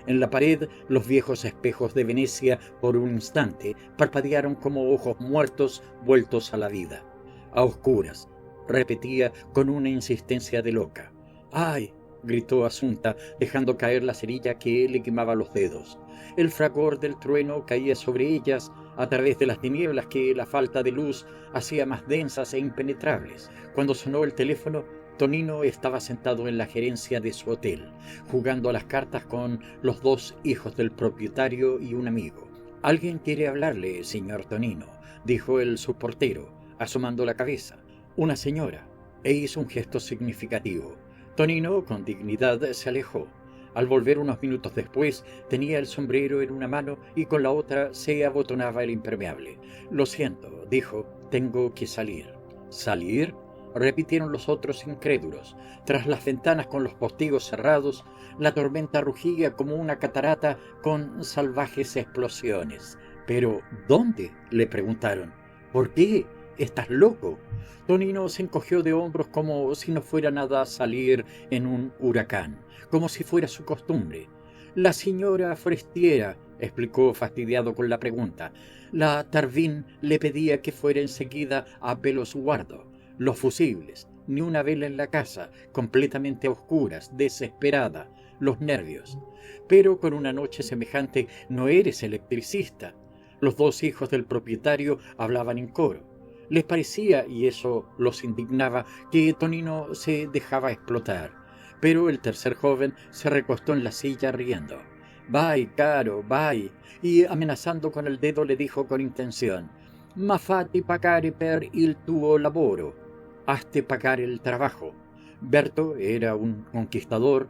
En la pared, los viejos espejos de Venecia, por un instante, parpadearon como ojos muertos vueltos a la vida. «A oscuras», repetía con una insistencia de loca. «¡Ay!», gritó Asunta, dejando caer la cerilla que le quemaba los dedos. El fragor del trueno caía sobre ellas a través de las tinieblas que la falta de luz hacía más densas e impenetrables. Cuando sonó el teléfono, Tonino estaba sentado en la gerencia de su hotel, jugando a las cartas con los 2 hijos del propietario y un amigo. «Alguien quiere hablarle, señor Tonino», dijo el subportero, asomando la cabeza. «Una señora», e hizo un gesto significativo. Tonino, con dignidad, se alejó. Al volver unos minutos después, tenía el sombrero en una mano y con la otra se abotonaba el impermeable. «Lo siento», dijo, «tengo que salir». «¿Salir?», repitieron los otros incrédulos. Tras las ventanas con los postigos cerrados, la tormenta rugía como una catarata con salvajes explosiones. «¿Pero dónde?», le preguntaron. «¿Por qué? ¿Estás loco?». Tonino se encogió de hombros como si no fuera nada a salir en un huracán, como si fuera su costumbre. «La señora Forestiera», explicó fastidiado con la pregunta. «La Tarvin le pedía que fuera enseguida a Pelosguardo. Los fusibles, ni una vela en la casa, completamente a oscuras, desesperada, los nervios. Pero con una noche semejante no eres electricista». Los 2 hijos del propietario hablaban en coro. Les parecía, y eso los indignaba, que Tonino se dejaba explotar. Pero el tercer joven se recostó en la silla riendo. «Vai, caro, vai», y amenazando con el dedo le dijo con intención: «Ma fatti pagare per il tuo lavoro». «Hazte pagar el trabajo». Berto era un conquistador,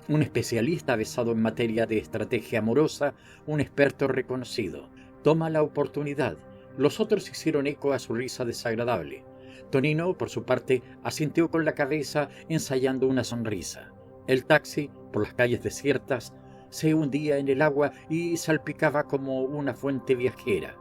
un especialista avesado en materia de estrategia amorosa, un experto reconocido. «Toma la oportunidad». Los otros hicieron eco a su risa desagradable. Tonino, por su parte, asintió con la cabeza, ensayando una sonrisa. El taxi, por las calles desiertas, se hundía en el agua y salpicaba como una fuente viajera.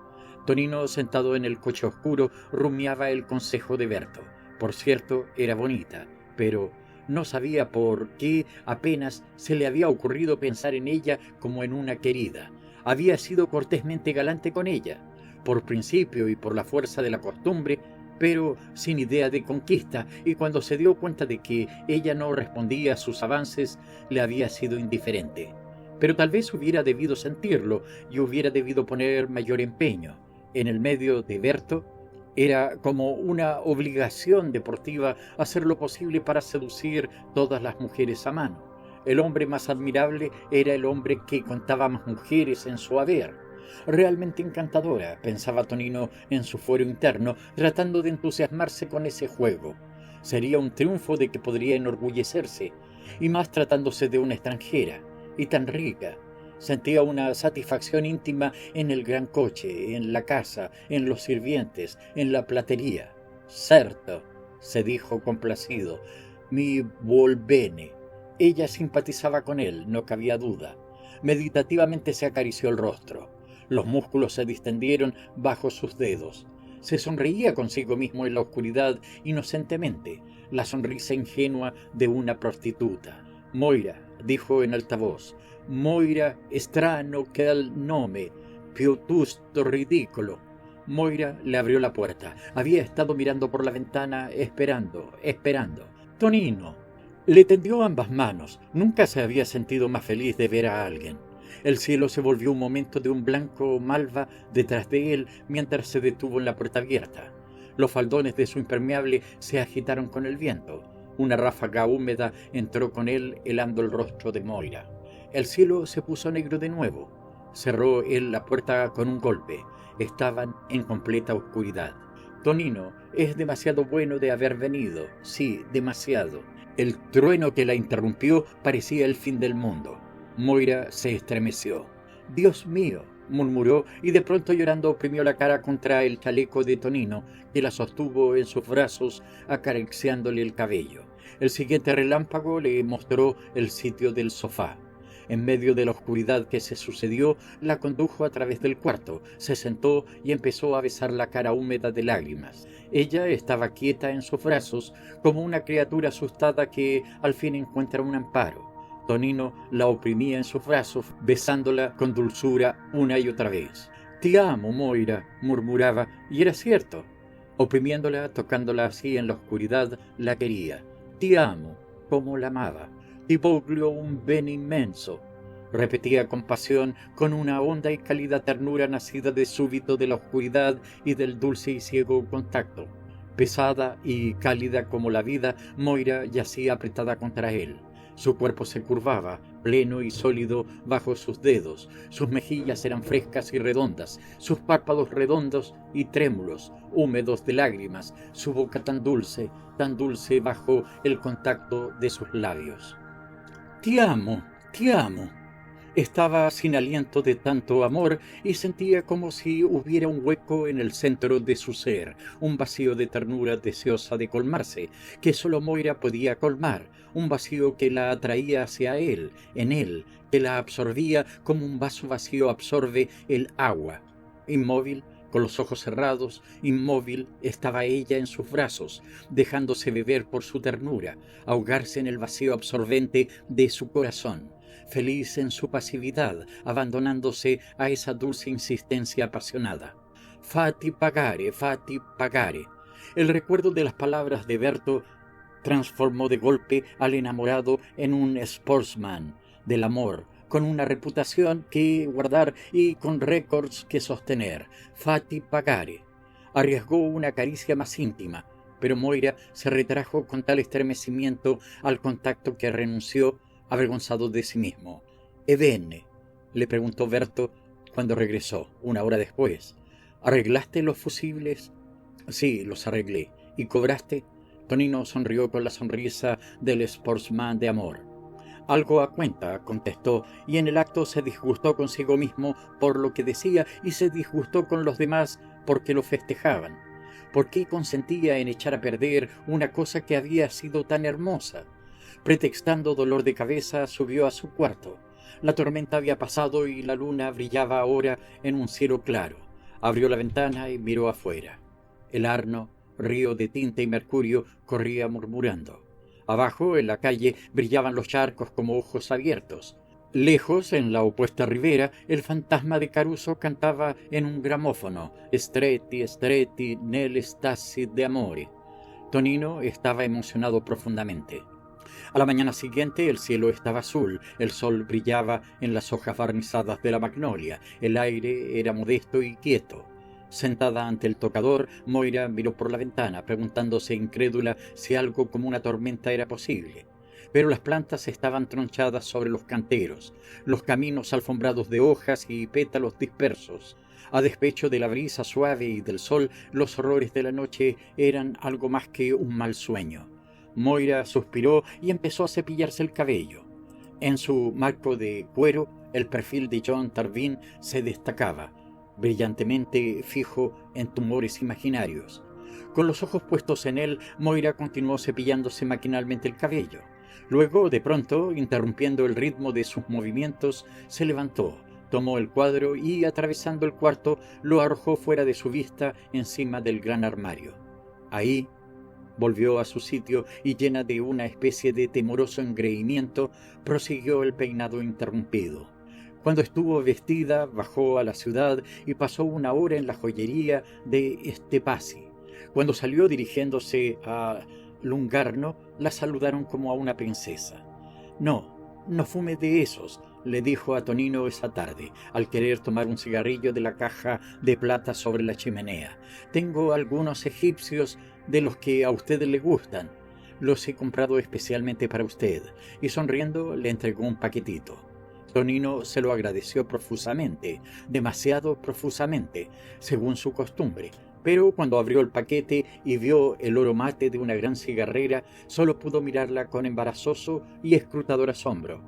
Tonino, sentado en el coche oscuro, rumiaba el consejo de Berto. Por cierto, era bonita, pero no sabía por qué apenas se le había ocurrido pensar en ella como en una querida. Había sido cortésmente galante con ella, por principio y por la fuerza de la costumbre, pero sin idea de conquista, y cuando se dio cuenta de que ella no respondía a sus avances, le había sido indiferente. Pero tal vez hubiera debido sentirlo y hubiera debido poner mayor empeño. En el medio de Berto, era como una obligación deportiva hacer lo posible para seducir todas las mujeres a mano. El hombre más admirable era el hombre que contaba más mujeres en su haber. Realmente encantadora, pensaba Tonino en su fuero interno, tratando de entusiasmarse con ese juego. Sería un triunfo de que podría enorgullecerse, y más tratándose de una extranjera, y tan rica. Sentía una satisfacción íntima en el gran coche, en la casa, en los sirvientes, en la platería. «Certo», se dijo complacido, «mi vuol bene». Ella simpatizaba con él, no cabía duda. Meditativamente se acarició el rostro. Los músculos se distendieron bajo sus dedos. Se sonreía consigo mismo en la oscuridad inocentemente, la sonrisa ingenua de una prostituta. «Moira», dijo en altavoz, «Moira strano che il nome, piuttosto ridicolo». Moira le abrió la puerta. Había estado mirando por la ventana, esperando. «Tonino». Le tendió ambas manos. Nunca se había sentido más feliz de ver a alguien. El cielo se volvió un momento de un blanco malva detrás de él mientras se detuvo en la puerta abierta. Los faldones de su impermeable se agitaron con el viento. Una ráfaga húmeda entró con él helando el rostro de Moira. El cielo se puso negro de nuevo. Cerró él la puerta con un golpe. Estaban en completa oscuridad. «Tonino, es demasiado bueno de haber venido. Sí, demasiado». El trueno que la interrumpió parecía el fin del mundo. Moira se estremeció. «Dios mío», murmuró, y de pronto llorando oprimió la cara contra el chaleco de Tonino, que la sostuvo en sus brazos acariciándole el cabello. El siguiente relámpago le mostró el sitio del sofá. En medio de la oscuridad que se sucedió, la condujo a través del cuarto, se sentó y empezó a besar la cara húmeda de lágrimas. Ella estaba quieta en sus brazos, como una criatura asustada que al fin encuentra un amparo. Tonino la oprimía en sus brazos, besándola con dulzura una y otra vez. «Te amo, Moira», murmuraba, y era cierto. Oprimiéndola, tocándola así en la oscuridad, la quería. «Te amo», como la amaba. «Ti voglio un bene inmenso», repetía con pasión, con una honda y cálida ternura nacida de súbito de la oscuridad y del dulce y ciego contacto. Pesada y cálida como la vida, Moira yacía apretada contra él. Su cuerpo se curvaba, pleno y sólido, bajo sus dedos. Sus mejillas eran frescas y redondas, sus párpados redondos y trémulos, húmedos de lágrimas, su boca tan dulce bajo el contacto de sus labios. «Te amo, te amo». Estaba sin aliento de tanto amor y sentía como si hubiera un hueco en el centro de su ser, un vacío de ternura deseosa de colmarse, que solo Moira podía colmar, un vacío que la atraía hacia él, en él, que la absorbía como un vaso vacío absorbe el agua. Inmóvil, con los ojos cerrados, inmóvil, estaba ella en sus brazos, dejándose beber por su ternura, ahogarse en el vacío absorbente de su corazón. Feliz en su pasividad, abandonándose a esa dulce insistencia apasionada. «Fatti pagare, fatti pagare». El recuerdo de las palabras de Berto transformó de golpe al enamorado en un sportsman del amor, con una reputación que guardar y con récords que sostener. «Fatti pagare». Arriesgó una caricia más íntima, pero Moira se retrajo con tal estremecimiento al contacto que renunció, avergonzado de sí mismo. «Ebbene», le preguntó Berto cuando regresó, una hora después. «¿Arreglaste los fusibles?» «Sí, los arreglé». «¿Y cobraste?» Tonino sonrió con la sonrisa del sportsman de amor. «Algo a cuenta», contestó, y en el acto se disgustó consigo mismo por lo que decía y se disgustó con los demás porque lo festejaban. ¿Por qué consentía en echar a perder una cosa que había sido tan hermosa? Pretextando dolor de cabeza, subió a su cuarto. La tormenta había pasado y la luna brillaba ahora en un cielo claro. Abrió la ventana y miró afuera. El Arno, río de tinta y mercurio, corría murmurando. Abajo, en la calle, brillaban los charcos como ojos abiertos. Lejos, en la opuesta ribera, el fantasma de Caruso cantaba en un gramófono: «Stretti, stretti, nel stasi de amore». Tonino estaba emocionado profundamente. A la mañana siguiente el cielo estaba azul, el sol brillaba en las hojas barnizadas de la magnolia, el aire era modesto y quieto. Sentada ante el tocador, Moira miró por la ventana, preguntándose incrédula si algo como una tormenta era posible. Pero las plantas estaban tronchadas sobre los canteros, los caminos alfombrados de hojas y pétalos dispersos. A despecho de la brisa suave y del sol, los horrores de la noche eran algo más que un mal sueño. Moira suspiró y empezó a cepillarse el cabello. En su marco de cuero El perfil de John Tarvin se destacaba, brillantemente fijo en tumores imaginarios. Con los ojos puestos en él, Moira continuó cepillándose maquinalmente el cabello. Luego, de pronto, interrumpiendo el ritmo de sus movimientos, se levantó, tomó el cuadro y, atravesando el cuarto, lo arrojó fuera de su vista encima del gran armario. Ahí volvió a su sitio y, llena de una especie de temoroso engreimiento, prosiguió el peinado interrumpido. Cuando estuvo vestida, bajó a la ciudad y pasó una hora en la joyería de Estepasi. Cuando salió dirigiéndose a Lungarno, la saludaron como a una princesa. No fume de esos, le dijo a Tonino esa tarde, al querer tomar un cigarrillo de la caja de plata sobre la chimenea. Tengo algunos egipcios de los que a usted le gustan. Los he comprado especialmente para usted. Y sonriendo le entregó un paquetito. Tonino se lo agradeció profusamente, demasiado profusamente, según su costumbre. Pero cuando abrió el paquete y vio el oro mate de una gran cigarrera, solo pudo mirarla con embarazoso y escrutador asombro.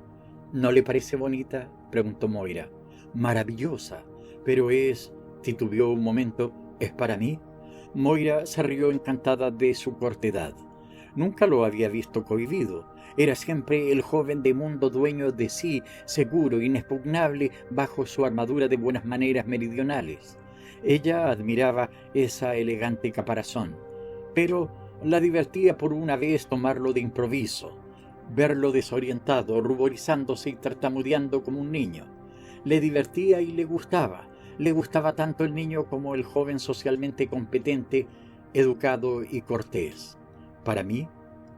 ¿No le parece bonita?, preguntó Moira. Maravillosa, pero titubeó un momento, ¿es para mí? Moira se rió encantada de su cortedad. Nunca lo había visto cohibido. Era siempre el joven de mundo dueño de sí, seguro, inexpugnable, bajo su armadura de buenas maneras meridionales. Ella admiraba esa elegante caparazón, pero la divertía por una vez tomarlo de improviso, verlo desorientado, ruborizándose y tartamudeando como un niño. Le divertía y le gustaba tanto el niño como el joven socialmente competente, educado y cortés. Para mí,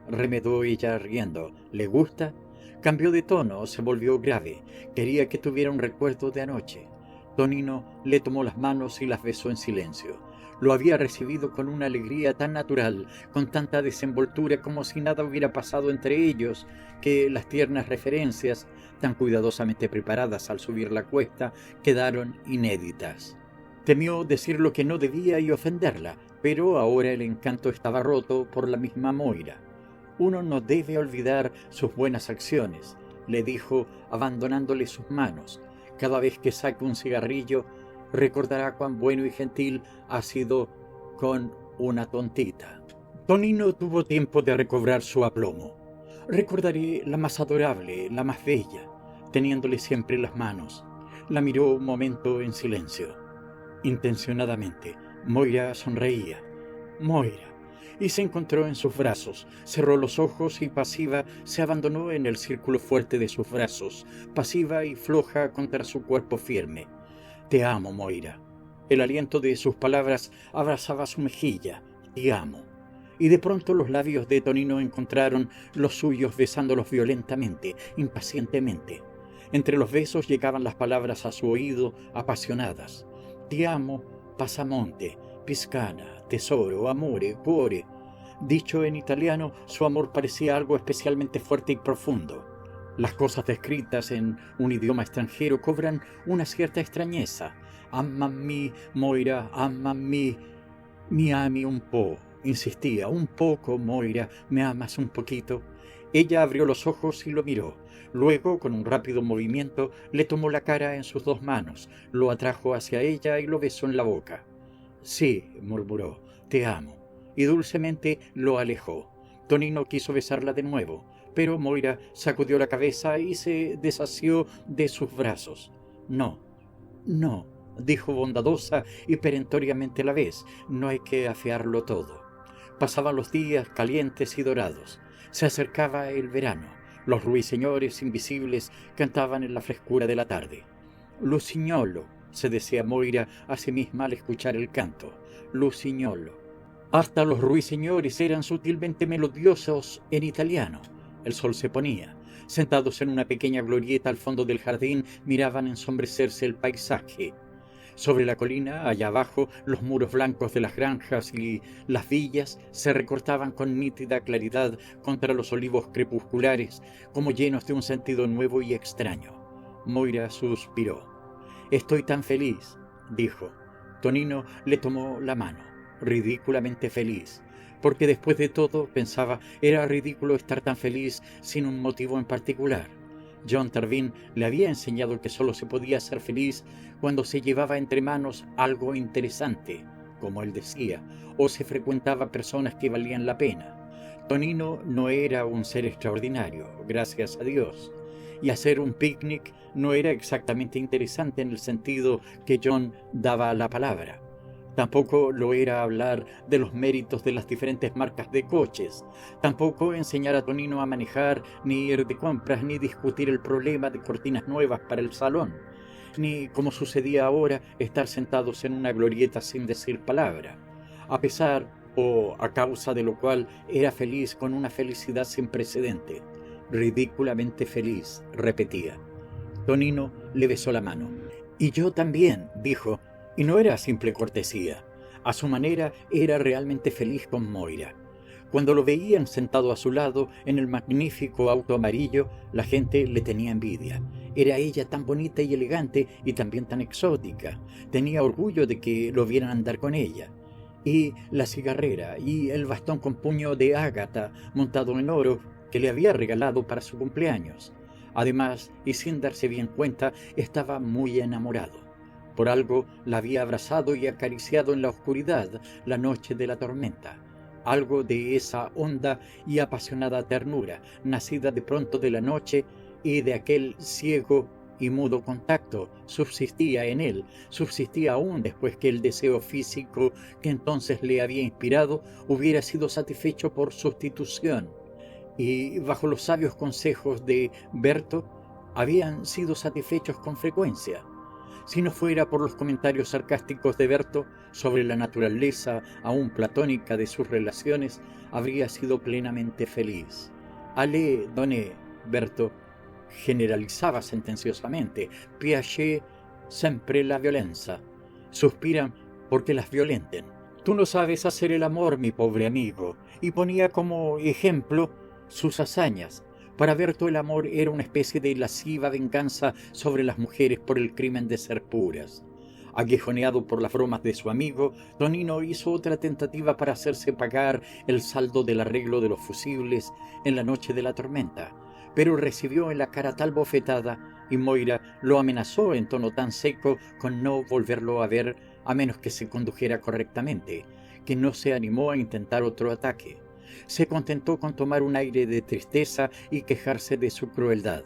remedó ella riendo, ¿le gusta? Cambió de tono, se volvió grave, quería que tuviera un recuerdo de anoche. Tonino le tomó las manos y las besó en silencio. Lo había recibido con una alegría tan natural, con tanta desenvoltura, como si nada hubiera pasado entre ellos, que las tiernas referencias, tan cuidadosamente preparadas al subir la cuesta, quedaron inéditas. Temió decir lo que no debía y ofenderla, pero ahora el encanto estaba roto por la misma Moira. Uno no debe olvidar sus buenas acciones, le dijo, abandonándole sus manos. Cada vez que saque un cigarrillo, recordará cuán bueno y gentil ha sido con una tontita. Tonino tuvo tiempo de recobrar su aplomo. Recordaré la más adorable, la más bella, teniéndole siempre las manos. La miró un momento en silencio. Intencionadamente, Moira sonreía. Moira. Y se encontró en sus brazos, cerró los ojos y pasiva se abandonó en el círculo fuerte de sus brazos, pasiva y floja contra su cuerpo firme. Te amo, Moira. El aliento de sus palabras abrazaba su mejilla. Te amo. Y de pronto los labios de Tonino encontraron los suyos besándolos violentamente, impacientemente. Entre los besos llegaban las palabras a su oído, apasionadas. Te amo, pasamonte, piscana, tesoro, amore, cuore. Dicho en italiano, su amor parecía algo especialmente fuerte y profundo. Las cosas descritas en un idioma extranjero cobran una cierta extrañeza. Amami, Moira, amami, mi ami un po', insistía. Un poco, Moira, ¿me amas un poquito? Ella abrió los ojos y lo miró. Luego, con un rápido movimiento, le tomó la cara en sus dos manos, lo atrajo hacia ella y lo besó en la boca. Sí, murmuró, te amo. Y dulcemente lo alejó. Tonino quiso besarla de nuevo, pero Moira sacudió la cabeza y se desasió de sus brazos. No, dijo bondadosa y perentoriamente a la vez, no hay que afearlo todo. Pasaban los días calientes y dorados. Se acercaba el verano. Los ruiseñores invisibles cantaban en la frescura de la tarde. Lucignolo, se decía Moira a sí misma al escuchar el canto. Lucignolo. Hasta los ruiseñores eran sutilmente melodiosos en italiano. El sol se ponía. Sentados en una pequeña glorieta al fondo del jardín, miraban ensombrecerse el paisaje. Sobre la colina, allá abajo, los muros blancos de las granjas y las villas se recortaban con nítida claridad contra los olivos crepusculares, como llenos de un sentido nuevo y extraño. Moira suspiró. «Estoy tan feliz», dijo. Tonino le tomó la mano, ridículamente feliz, porque después de todo, pensaba, era ridículo estar tan feliz sin un motivo en particular. John Tarvin le había enseñado que solo se podía ser feliz cuando se llevaba entre manos algo interesante, como él decía, o se frecuentaba personas que valían la pena. Tonino no era un ser extraordinario, gracias a Dios, y hacer un picnic no era exactamente interesante en el sentido que John daba a la palabra. Tampoco lo era hablar de los méritos de las diferentes marcas de coches. Tampoco enseñar a Tonino a manejar, ni ir de compras, ni discutir el problema de cortinas nuevas para el salón. Ni, como sucedía ahora, estar sentados en una glorieta sin decir palabra. A pesar, o a causa de lo cual, era feliz con una felicidad sin precedente. Ridículamente feliz, repetía. Tonino le besó la mano. «Y yo también», dijo, y no era simple cortesía. A su manera era realmente feliz con Moira. Cuando lo veían sentado a su lado en el magnífico auto amarillo, la gente le tenía envidia. Era ella tan bonita y elegante y también tan exótica. Tenía orgullo de que lo vieran andar con ella. Y la cigarrera y el bastón con puño de ágata montado en oro que le había regalado para su cumpleaños. Además, y sin darse bien cuenta, estaba muy enamorado. Por algo la había abrazado y acariciado en la oscuridad la noche de la tormenta. Algo de esa honda y apasionada ternura, nacida de pronto de la noche y de aquel ciego y mudo contacto, subsistía en él, subsistía aún después que el deseo físico que entonces le había inspirado hubiera sido satisfecho por sustitución. Y bajo los sabios consejos de Berto, habían sido satisfechos con frecuencia. Si no fuera por los comentarios sarcásticos de Berto sobre la naturaleza aún platónica de sus relaciones, habría sido plenamente feliz. Allez, donné, Berto generalizaba sentenciosamente. Piaget sempre la violenza. Suspiran porque las violenten. Tú no sabes hacer el amor, mi pobre amigo. Y ponía como ejemplo sus hazañas. Para Berto el amor era una especie de lasciva venganza sobre las mujeres por el crimen de ser puras. Aguijoneado por las bromas de su amigo, Tonino hizo otra tentativa para hacerse pagar el saldo del arreglo de los fusibles en la noche de la tormenta, pero recibió en la cara tal bofetada y Moira lo amenazó en tono tan seco con no volverlo a ver a menos que se condujera correctamente, que no se animó a intentar otro ataque. Se contentó con tomar un aire de tristeza y quejarse de su crueldad.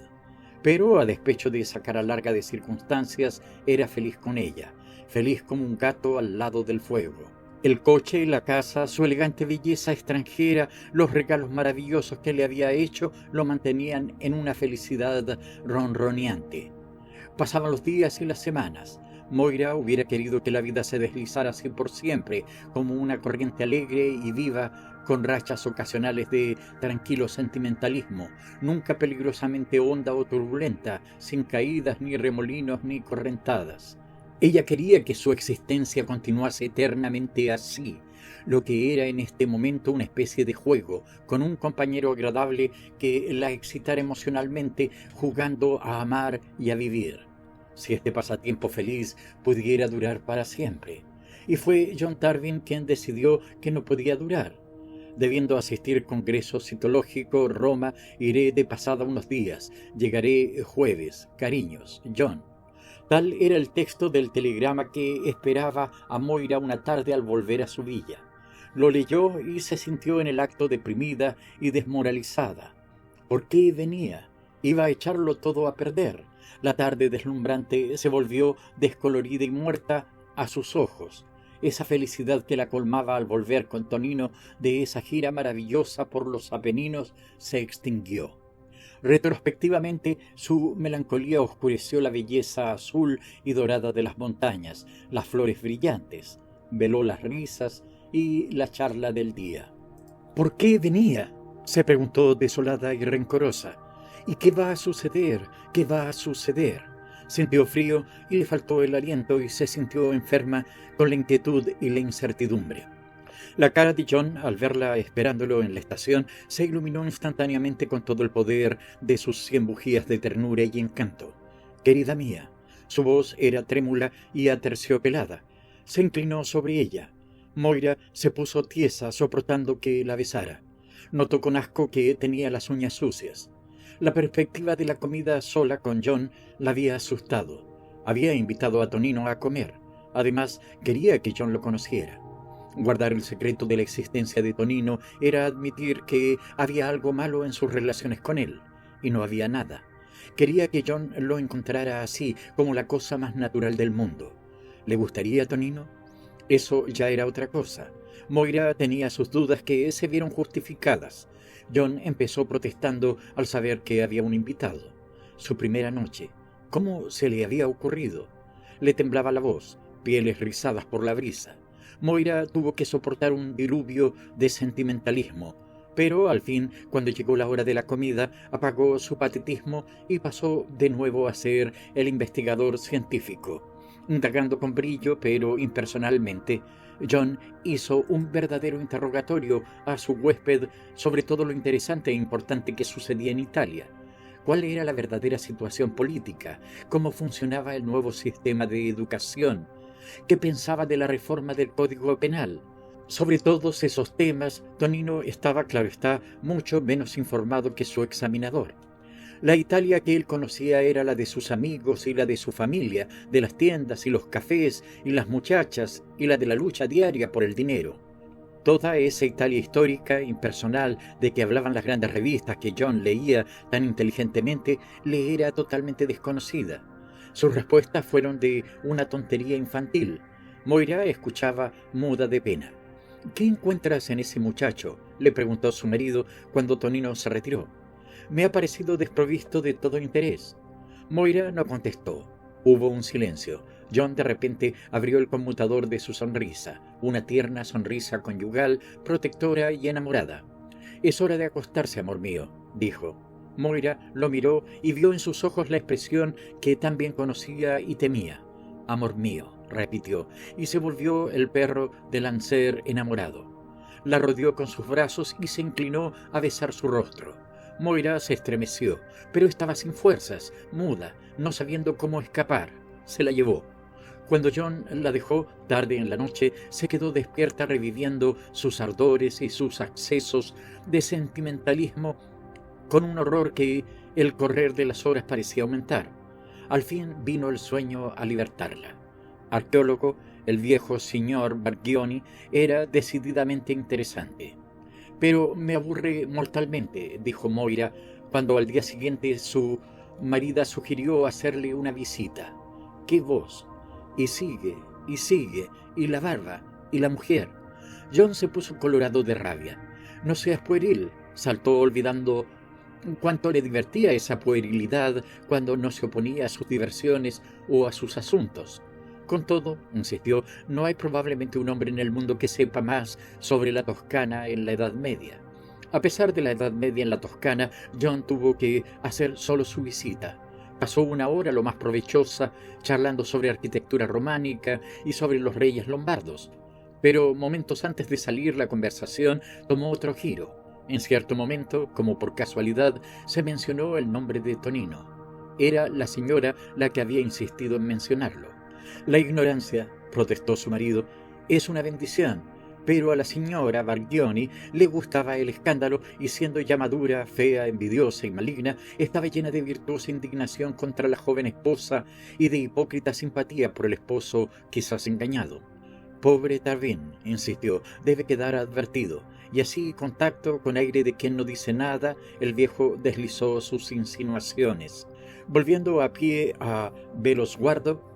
Pero, a despecho de esa cara larga de circunstancias, era feliz con ella, feliz como un gato al lado del fuego. El coche, la casa, su elegante belleza extranjera, los regalos maravillosos que le había hecho, lo mantenían en una felicidad ronroneante. Pasaban los días y las semanas. Moira hubiera querido que la vida se deslizara así por siempre, como una corriente alegre y viva, con rachas ocasionales de tranquilo sentimentalismo, nunca peligrosamente honda o turbulenta, sin caídas, ni remolinos, ni correntadas. Ella quería que su existencia continuase eternamente así, lo que era en este momento una especie de juego, con un compañero agradable que la excitara emocionalmente, jugando a amar y a vivir. Si este pasatiempo feliz pudiera durar para siempre. Y fue John Tarvin quien decidió que no podía durar. Debiendo asistir congreso citológico, Roma, iré de pasada unos días. Llegaré jueves. Cariños, John. Tal era el texto del telegrama que esperaba a Moira una tarde al volver a su villa. Lo leyó y se sintió en el acto deprimida y desmoralizada. ¿Por qué venía? Iba a echarlo todo a perder. La tarde deslumbrante se volvió descolorida y muerta a sus ojos. Esa felicidad que la colmaba al volver con Tonino de esa gira maravillosa por los Apeninos se extinguió. Retrospectivamente, su melancolía oscureció la belleza azul y dorada de las montañas, las flores brillantes, veló las risas y la charla del día. ¿Por qué venía?, se preguntó desolada y rencorosa. ¿Y qué va a suceder? ¿Qué va a suceder? Sintió frío y le faltó el aliento y se sintió enferma con la inquietud y la incertidumbre. La cara de John, al verla esperándolo en la estación, se iluminó instantáneamente con todo el poder de sus 100 bujías de ternura y encanto. «Querida mía». Su voz era trémula y aterciopelada. Se inclinó sobre ella. Moira se puso tiesa, soportando que la besara. Notó con asco que tenía las uñas sucias. La perspectiva de la comida sola con John la había asustado. Había invitado a Tonino a comer. Además, quería que John lo conociera. Guardar el secreto de la existencia de Tonino era admitir que había algo malo en sus relaciones con él, y no había nada. Quería que John lo encontrara así, como la cosa más natural del mundo. ¿Le gustaría a Tonino? Eso ya era otra cosa. Moira tenía sus dudas que se vieron justificadas. John empezó protestando al saber que había un invitado. Su primera noche. ¿Cómo se le había ocurrido? Le temblaba la voz, pieles rizadas por la brisa. Moira tuvo que soportar un diluvio de sentimentalismo, pero al fin, cuando llegó la hora de la comida, apagó su patetismo y pasó de nuevo a ser el investigador científico. Indagando con brillo, pero impersonalmente, John hizo un verdadero interrogatorio a su huésped sobre todo lo interesante e importante que sucedía en Italia. ¿Cuál era la verdadera situación política? ¿Cómo funcionaba el nuevo sistema de educación? ¿Qué pensaba de la reforma del Código Penal? Sobre todos esos temas, Tonino estaba, claro está, mucho menos informado que su examinador. La Italia que él conocía era la de sus amigos y la de su familia, de las tiendas y los cafés y las muchachas y la de la lucha diaria por el dinero. Toda esa Italia histórica, impersonal, de que hablaban las grandes revistas que John leía tan inteligentemente, le era totalmente desconocida. Sus respuestas fueron de una tontería infantil. Moira escuchaba muda de pena. «¿Qué encuentras en ese muchacho?», le preguntó su marido cuando Tonino se retiró. «Me ha parecido desprovisto de todo interés». Moira no contestó. Hubo un silencio. John de repente abrió el conmutador de su sonrisa, una tierna sonrisa conyugal, protectora y enamorada. «Es hora de acostarse, amor mío», dijo. Moira lo miró y vio en sus ojos la expresión que tan bien conocía y temía. «Amor mío», repitió, y se volvió el perro de Lancer enamorado. La rodeó con sus brazos y se inclinó a besar su rostro. Moira se estremeció, pero estaba sin fuerzas, muda, no sabiendo cómo escapar. Se la llevó. Cuando John la dejó, tarde en la noche, se quedó despierta reviviendo sus ardores y sus accesos de sentimentalismo con un horror que el correr de las horas parecía aumentar. Al fin vino el sueño a libertarla. Arqueólogo, el viejo señor Bargioni era decididamente interesante. «Pero me aburre mortalmente», dijo Moira, cuando al día siguiente su marida sugirió hacerle una visita. «¡Qué voz! Y sigue, y la barba, y la mujer». John se puso colorado de rabia. «No seas pueril», saltó, olvidando cuánto le divertía esa puerilidad cuando no se oponía a sus diversiones o a sus asuntos. Con todo, insistió, no hay probablemente un hombre en el mundo que sepa más sobre la Toscana en la Edad Media. A pesar de la Edad Media en la Toscana, John tuvo que hacer solo su visita. Pasó una hora lo más provechosa charlando sobre arquitectura románica y sobre los reyes lombardos. Pero momentos antes de salir la conversación tomó otro giro. En cierto momento, como por casualidad, se mencionó el nombre de Tonino. Era la señora la que había insistido en mencionarlo. «La ignorancia», protestó su marido, «es una bendición, pero a la señora Bargioni le gustaba el escándalo y siendo ya madura, fea, envidiosa y maligna, estaba llena de virtuosa indignación contra la joven esposa y de hipócrita simpatía por el esposo quizás engañado. Pobre Tarvin», insistió, «debe quedar advertido». Y así, con tacto, con aire de quien no dice nada, el viejo deslizó sus insinuaciones. Volviendo a pie a Bellosguardo,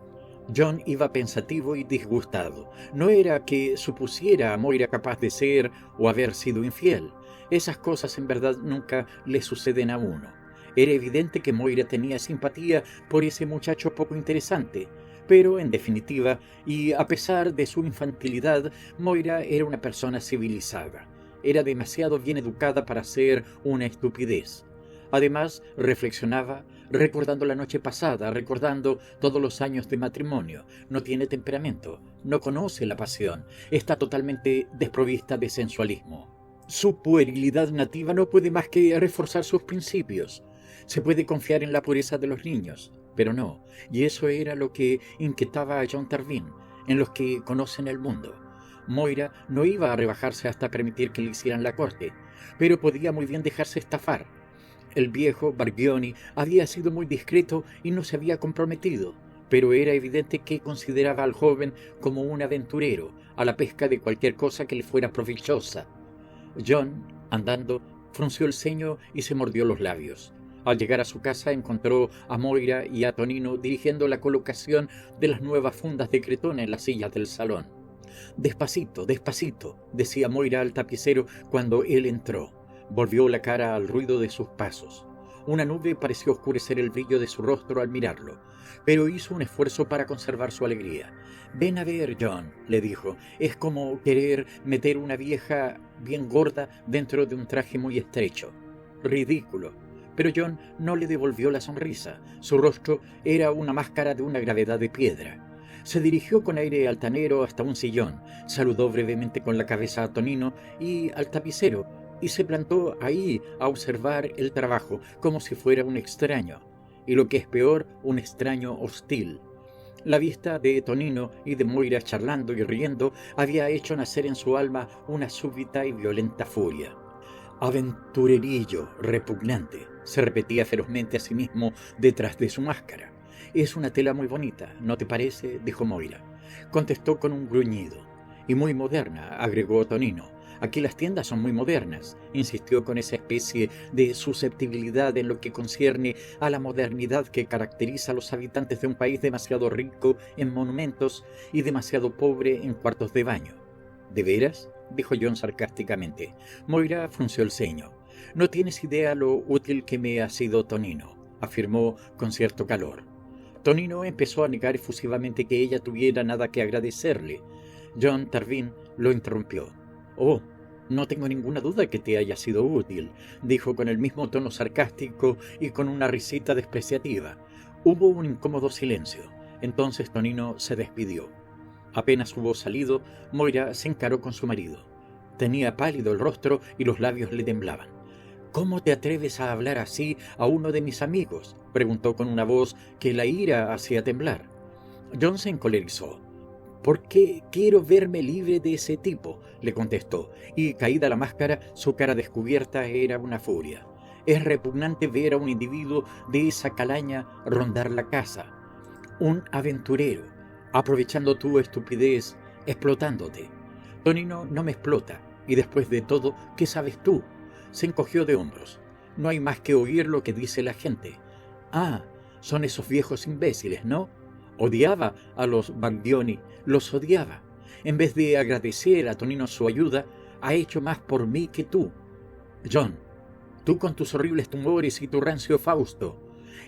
John iba pensativo y disgustado. No era que supusiera a Moira capaz de ser o haber sido infiel. Esas cosas en verdad nunca le suceden a uno. Era evidente que Moira tenía simpatía por ese muchacho poco interesante. Pero, en definitiva, y a pesar de su infantilidad, Moira era una persona civilizada. Era demasiado bien educada para ser una estupidez. Además, reflexionaba, recordando la noche pasada, recordando todos los años de matrimonio. No tiene temperamento, no conoce la pasión, está totalmente desprovista de sensualismo. Su puerilidad nativa no puede más que reforzar sus principios. Se puede confiar en la pureza de los niños, pero no, y eso era lo que inquietaba a John Tarvin, en los que conocen el mundo. Moira no iba a rebajarse hasta permitir que le hicieran la corte, pero podía muy bien dejarse estafar. El viejo Bargioni había sido muy discreto y no se había comprometido, pero era evidente que consideraba al joven como un aventurero, a la pesca de cualquier cosa que le fuera provechosa. John, andando, frunció el ceño y se mordió los labios. Al llegar a su casa encontró a Moira y a Tonino dirigiendo la colocación de las nuevas fundas de cretón en las sillas del salón. «Despacito, despacito», decía Moira al tapicero cuando él entró. Volvió la cara al ruido de sus pasos. Una nube pareció oscurecer el brillo de su rostro al mirarlo, pero hizo un esfuerzo para conservar su alegría. «Ven a ver, John», le dijo, «es como querer meter una vieja bien gorda dentro de un traje muy estrecho. Ridículo». Pero John no le devolvió la sonrisa. Su rostro era una máscara de una gravedad de piedra. Se dirigió con aire altanero hasta un sillón, saludó brevemente con la cabeza a Tonino y al tapicero, y se plantó ahí a observar el trabajo como si fuera un extraño, y lo que es peor, un extraño hostil. La vista de Tonino y de Moira charlando y riendo había hecho nacer en su alma una súbita y violenta furia. «Aventurerillo, repugnante», se repetía ferozmente a sí mismo detrás de su máscara. «Es una tela muy bonita, ¿no te parece?», dijo Moira. Contestó con un gruñido. «Y muy moderna», agregó Tonino. «Aquí las tiendas son muy modernas», insistió con esa especie de susceptibilidad en lo que concierne a la modernidad que caracteriza a los habitantes de un país demasiado rico en monumentos y demasiado pobre en cuartos de baño. «¿De veras?», dijo John sarcásticamente. Moira frunció el ceño. «No tienes idea lo útil que me ha sido Tonino», afirmó con cierto calor. Tonino empezó a negar efusivamente que ella tuviera nada que agradecerle. John Tarvin lo interrumpió. «Oh, no tengo ninguna duda que te haya sido útil», dijo con el mismo tono sarcástico y con una risita despreciativa. Hubo un incómodo silencio. Entonces Tonino se despidió. Apenas hubo salido, Moira se encaró con su marido. Tenía pálido el rostro y los labios le temblaban. «¿Cómo te atreves a hablar así a uno de mis amigos?», preguntó con una voz que la ira hacía temblar. John se encolerizó. «Porque quiero verme libre de ese tipo», le contestó, y caída la máscara, su cara descubierta era una furia. «Es repugnante ver a un individuo de esa calaña rondar la casa. Un aventurero, aprovechando tu estupidez, explotándote. Tonino no me explota, y después de todo, ¿qué sabes tú?». Se encogió de hombros. «No hay más que oír lo que dice la gente». «Ah, son esos viejos imbéciles, ¿no?». Odiaba a los Bargioni, los odiaba. En vez de agradecer a Tonino su ayuda, ha hecho más por mí que tú. «John, tú con tus horribles tumores y tu rancio Fausto».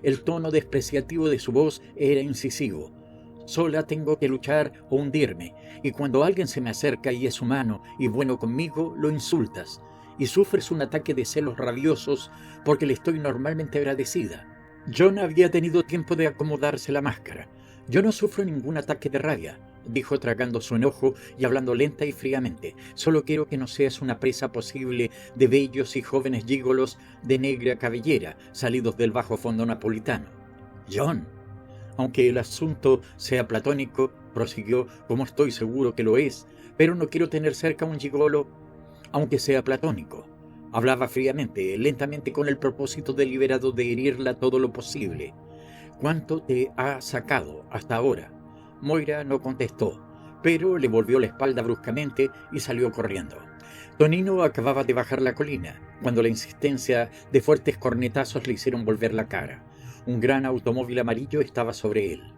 El tono despreciativo de su voz era incisivo. «Sola tengo que luchar o hundirme, y cuando alguien se me acerca y es humano y bueno conmigo, lo insultas, y sufres un ataque de celos rabiosos porque le estoy normalmente agradecida». John había tenido tiempo de acomodarse la máscara. «Yo no sufro ningún ataque de rabia», dijo tragando su enojo y hablando lenta y fríamente. «Solo quiero que no seas una presa posible de bellos y jóvenes gígolos de negra cabellera salidos del bajo fondo napolitano». «John, aunque el asunto sea platónico», prosiguió, «como estoy seguro que lo es, pero no quiero tener cerca un gigolo, aunque sea platónico». Hablaba fríamente, lentamente, con el propósito deliberado de herirla todo lo posible. «¿Cuánto te ha sacado hasta ahora?». Moira no contestó, pero le volvió la espalda bruscamente y salió corriendo. Tonino acababa de bajar la colina, cuando la insistencia de fuertes cornetazos le hicieron volver la cara. Un gran automóvil amarillo estaba sobre él.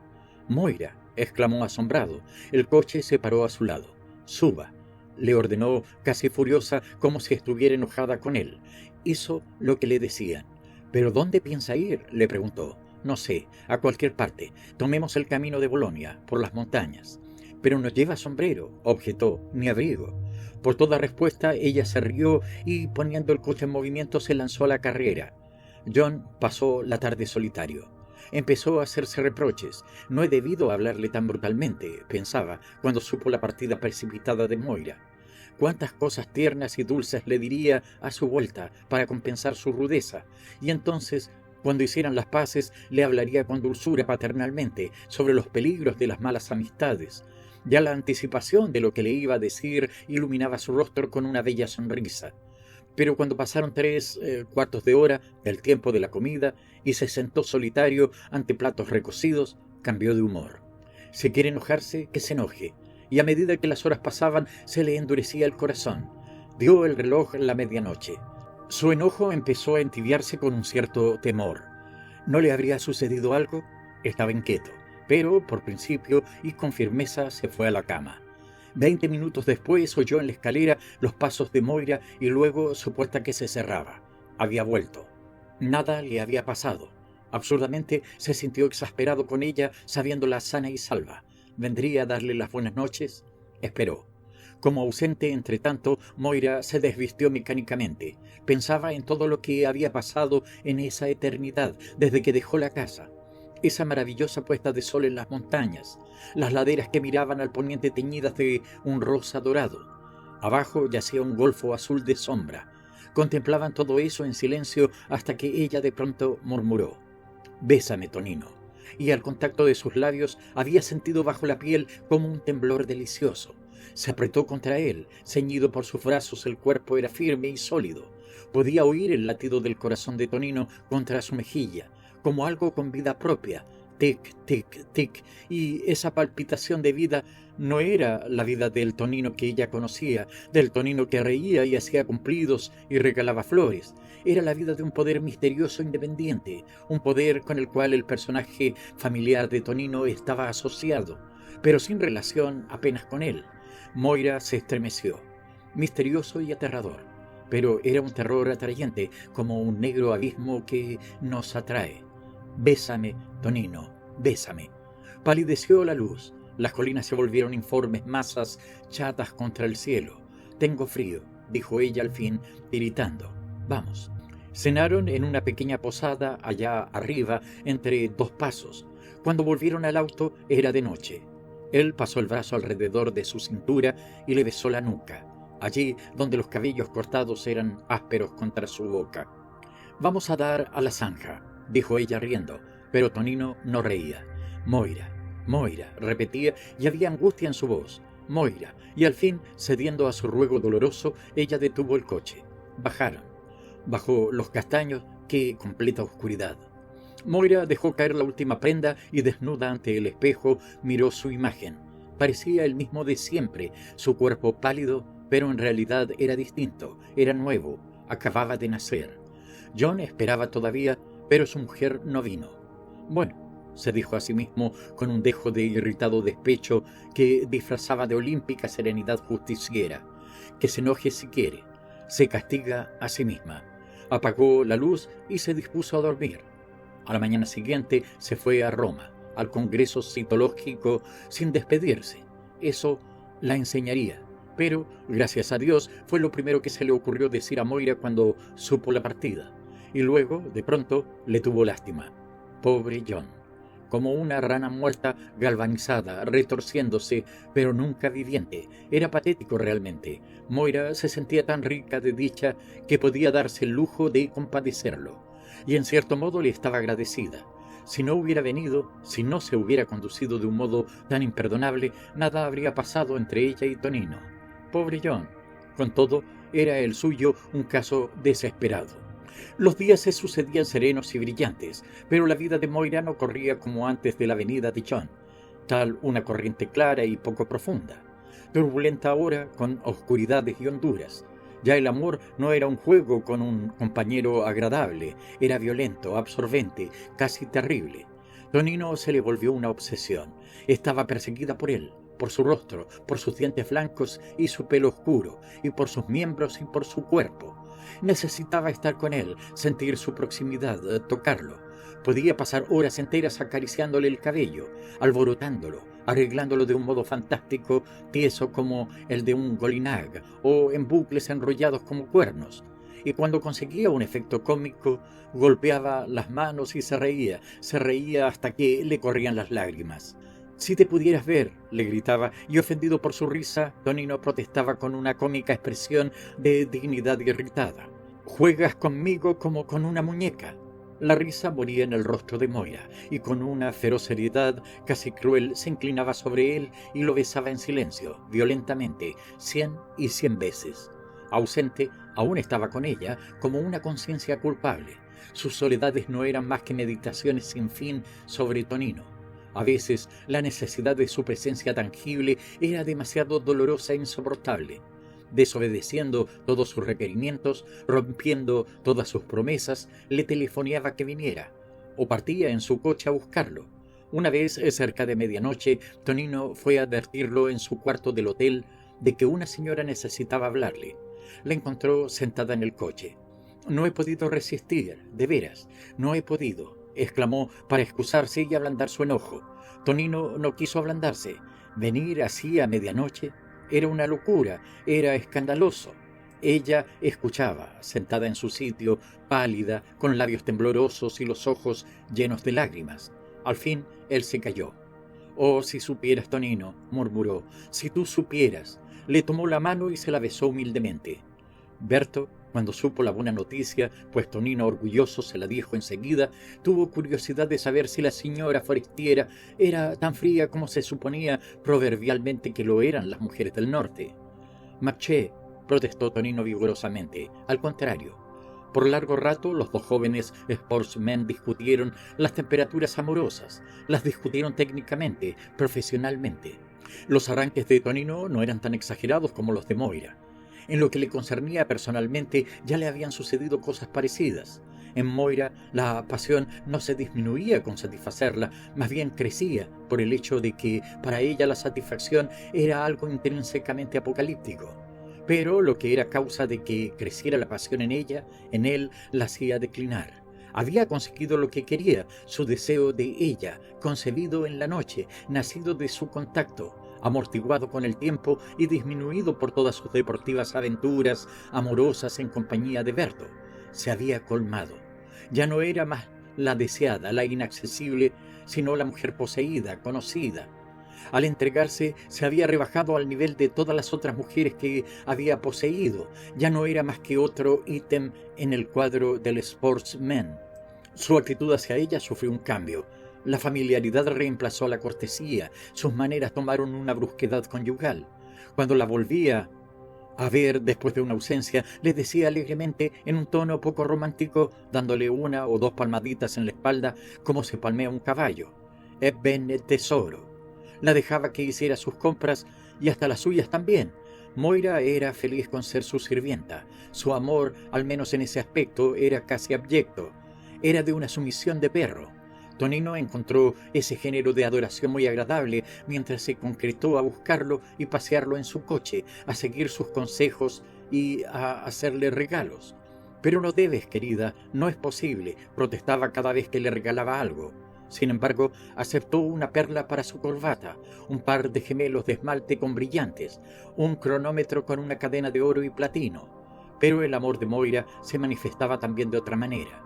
«Moira», exclamó asombrado. El coche se paró a su lado. «Suba», le ordenó casi furiosa, como si estuviera enojada con él. Hizo lo que le decían. «¿Pero dónde piensa ir?», le preguntó. «No sé, a cualquier parte. Tomemos el camino de Bolonia, por las montañas». «Pero no lleva sombrero», objetó, «ni abrigo». Por toda respuesta ella se rió y, poniendo el coche en movimiento, se lanzó a la carrera. John pasó la tarde solitario. Empezó a hacerse reproches. «No he debido hablarle tan brutalmente», pensaba, cuando supo la partida precipitada de Moira. Cuántas cosas tiernas y dulces le diría a su vuelta para compensar su rudeza, y entonces, cuando hicieran las paces, le hablaría con dulzura paternalmente sobre los peligros de las malas amistades. Ya la anticipación de lo que le iba a decir iluminaba su rostro con una bella sonrisa. pero cuando pasaron 3 cuartos de hora del tiempo de la comida y se sentó solitario ante platos recocidos, cambió de humor. Si quiere enojarse, que se enoje, y a medida que las horas pasaban se le endurecía el corazón. Dio el reloj la medianoche. Su enojo empezó a entibiarse con un cierto temor. ¿No le habría sucedido algo? Estaba inquieto, pero por principio y con firmeza se fue a la cama. 20 minutos después oyó en la escalera los pasos de Moira y luego su puerta que se cerraba. Había vuelto. Nada le había pasado. Absurdamente se sintió exasperado con ella, sabiéndola sana y salva. ¿Vendría a darle las buenas noches? Esperó. Como ausente, entre tanto, Moira se desvistió mecánicamente. Pensaba en todo lo que había pasado en esa eternidad, desde que dejó la casa. Esa maravillosa puesta de sol en las montañas, las laderas que miraban al poniente teñidas de un rosa dorado. Abajo yacía un golfo azul de sombra. Contemplaban todo eso en silencio hasta que ella de pronto murmuró: «Bésame, Tonino». Y al contacto de sus labios había sentido bajo la piel como un temblor delicioso. Se apretó contra él, ceñido por sus brazos, el cuerpo era firme y sólido. Podía oír el latido del corazón de Tonino contra su mejilla, como algo con vida propia, tic, tic, tic, y esa palpitación de vida no era la vida del Tonino que ella conocía, del Tonino que reía y hacía cumplidos y regalaba flores. Era la vida de un poder misterioso independiente, un poder con el cual el personaje familiar de Tonino estaba asociado, pero sin relación apenas con él. Moira se estremeció, misterioso y aterrador, pero era un terror atrayente, como un negro abismo que nos atrae. «Bésame, Tonino, bésame». Palideció la luz, las colinas se volvieron informes masas chatas contra el cielo. «Tengo frío», dijo ella al fin, tiritando. «Vamos». Cenaron en una pequeña posada allá arriba, entre 2 pasos. Cuando volvieron al auto era de noche. Él pasó el brazo alrededor de su cintura y le besó la nuca, allí donde los cabellos cortados eran ásperos contra su boca. «Vamos a dar a la zanja», dijo ella riendo, pero Tonino no reía. «Moira, Moira», repetía, y había angustia en su voz. «Moira», y al fin, cediendo a su ruego doloroso, ella detuvo el coche. Bajaron. Bajo los castaños, qué completa oscuridad. Moira dejó caer la última prenda y, desnuda ante el espejo, miró su imagen. Parecía el mismo de siempre, su cuerpo pálido, pero en realidad era distinto, era nuevo, acababa de nacer. John esperaba todavía, pero su mujer no vino. «Bueno», se dijo a sí mismo con un dejo de irritado despecho que disfrazaba de olímpica serenidad justiciera, «que se enoje si quiere, se castiga a sí misma». Apagó la luz y se dispuso a dormir. A la mañana siguiente se fue a Roma, al Congreso Citológico, sin despedirse. Eso la enseñaría. Pero, gracias a Dios, fue lo primero que se le ocurrió decir a Moira cuando supo la partida. Y luego, de pronto, le tuvo lástima. Pobre John. Como una rana muerta, galvanizada, retorciéndose, pero nunca viviente. Era patético realmente. Moira se sentía tan rica de dicha que podía darse el lujo de compadecerlo. Y en cierto modo le estaba agradecida. Si no hubiera venido, si no se hubiera conducido de un modo tan imperdonable, nada habría pasado entre ella y Tonino. Pobre John. Con todo, era el suyo un caso desesperado. Los días se sucedían serenos y brillantes, pero la vida de Moira no corría como antes de la venida de John, tal una corriente clara y poco profunda, turbulenta ahora con oscuridades y honduras. Ya el amor no era un juego con un compañero agradable, era violento, absorbente, casi terrible. Tonino se le volvió una obsesión. Estaba perseguida por él, por su rostro, por sus dientes blancos y su pelo oscuro, y por sus miembros y por su cuerpo. Necesitaba estar con él, sentir su proximidad, tocarlo. Podía pasar horas enteras acariciándole el cabello, alborotándolo, arreglándolo de un modo fantástico, tieso como el de un golinag, o en bucles enrollados como cuernos. Y cuando conseguía un efecto cómico, golpeaba las manos y se reía hasta que le corrían las lágrimas. «Si te pudieras ver», le gritaba, y ofendido por su risa, Tonino protestaba con una cómica expresión de dignidad irritada. «Juegas conmigo como con una muñeca». La risa moría en el rostro de Moira, y con una feroz seriedad casi cruel se inclinaba sobre él y lo besaba en silencio, violentamente, 100 y 100 veces. Ausente, aún estaba con ella como una conciencia culpable. Sus soledades no eran más que meditaciones sin fin sobre Tonino. A veces la necesidad de su presencia tangible era demasiado dolorosa e insoportable. Desobedeciendo todos sus requerimientos, rompiendo todas sus promesas, le telefoneaba que viniera, o partía en su coche a buscarlo. Una vez, cerca de medianoche, Tonino fue a advertirlo en su cuarto del hotel de que una señora necesitaba hablarle. La encontró sentada en el coche. «No he podido resistir, de veras, no he podido», exclamó para excusarse y ablandar su enojo. Tonino no quiso ablandarse. Venir así a medianoche era una locura, era escandaloso. Ella escuchaba, sentada en su sitio, pálida, con labios temblorosos y los ojos llenos de lágrimas. Al fin él se calló. «Oh, si supieras, Tonino», murmuró, «si tú supieras». Le tomó la mano y se la besó humildemente. Berto, cuando supo la buena noticia, pues Tonino orgulloso se la dijo enseguida, tuvo curiosidad de saber si la señora forestiera era tan fría como se suponía proverbialmente que lo eran las mujeres del norte. «Marché», protestó Tonino vigorosamente, «al contrario». Por largo rato los dos jóvenes sportsmen discutieron las temperaturas amorosas, las discutieron técnicamente, profesionalmente. Los arranques de Tonino no eran tan exagerados como los de Moira. En lo que le concernía personalmente ya le habían sucedido cosas parecidas. En Moira la pasión no se disminuía con satisfacerla, más bien crecía por el hecho de que para ella la satisfacción era algo intrínsecamente apocalíptico. Pero lo que era causa de que creciera la pasión en ella, en él, la hacía declinar. Había conseguido lo que quería, su deseo de ella, concebido en la noche, nacido de su contacto, amortiguado con el tiempo y disminuido por todas sus deportivas aventuras amorosas en compañía de Berto. Se había colmado. Ya no era más la deseada, la inaccesible, sino la mujer poseída, conocida. Al entregarse se había rebajado al nivel de todas las otras mujeres que había poseído. Ya no era más que otro ítem en el cuadro del sportsman. Su actitud hacia ella sufrió un cambio. La familiaridad reemplazó a la cortesía. Sus maneras tomaron una brusquedad conyugal. Cuando la volvía a ver después de una ausencia, le decía alegremente en un tono poco romántico, dándole una o dos palmaditas en la espalda como se palmea un caballo: «Ebbene, tesoro». La dejaba que hiciera sus compras y hasta las suyas también. Moira era feliz con ser su sirvienta. Su amor, al menos en ese aspecto, era casi abyecto. Era de una sumisión de perro. Tonino encontró ese género de adoración muy agradable mientras se concretó a buscarlo y pasearlo en su coche, a seguir sus consejos y a hacerle regalos. «Pero no debes, querida, no es posible», protestaba cada vez que le regalaba algo. Sin embargo, aceptó una perla para su corbata, un par de gemelos de esmalte con brillantes, un cronómetro con una cadena de oro y platino. Pero el amor de Moira se manifestaba también de otra manera.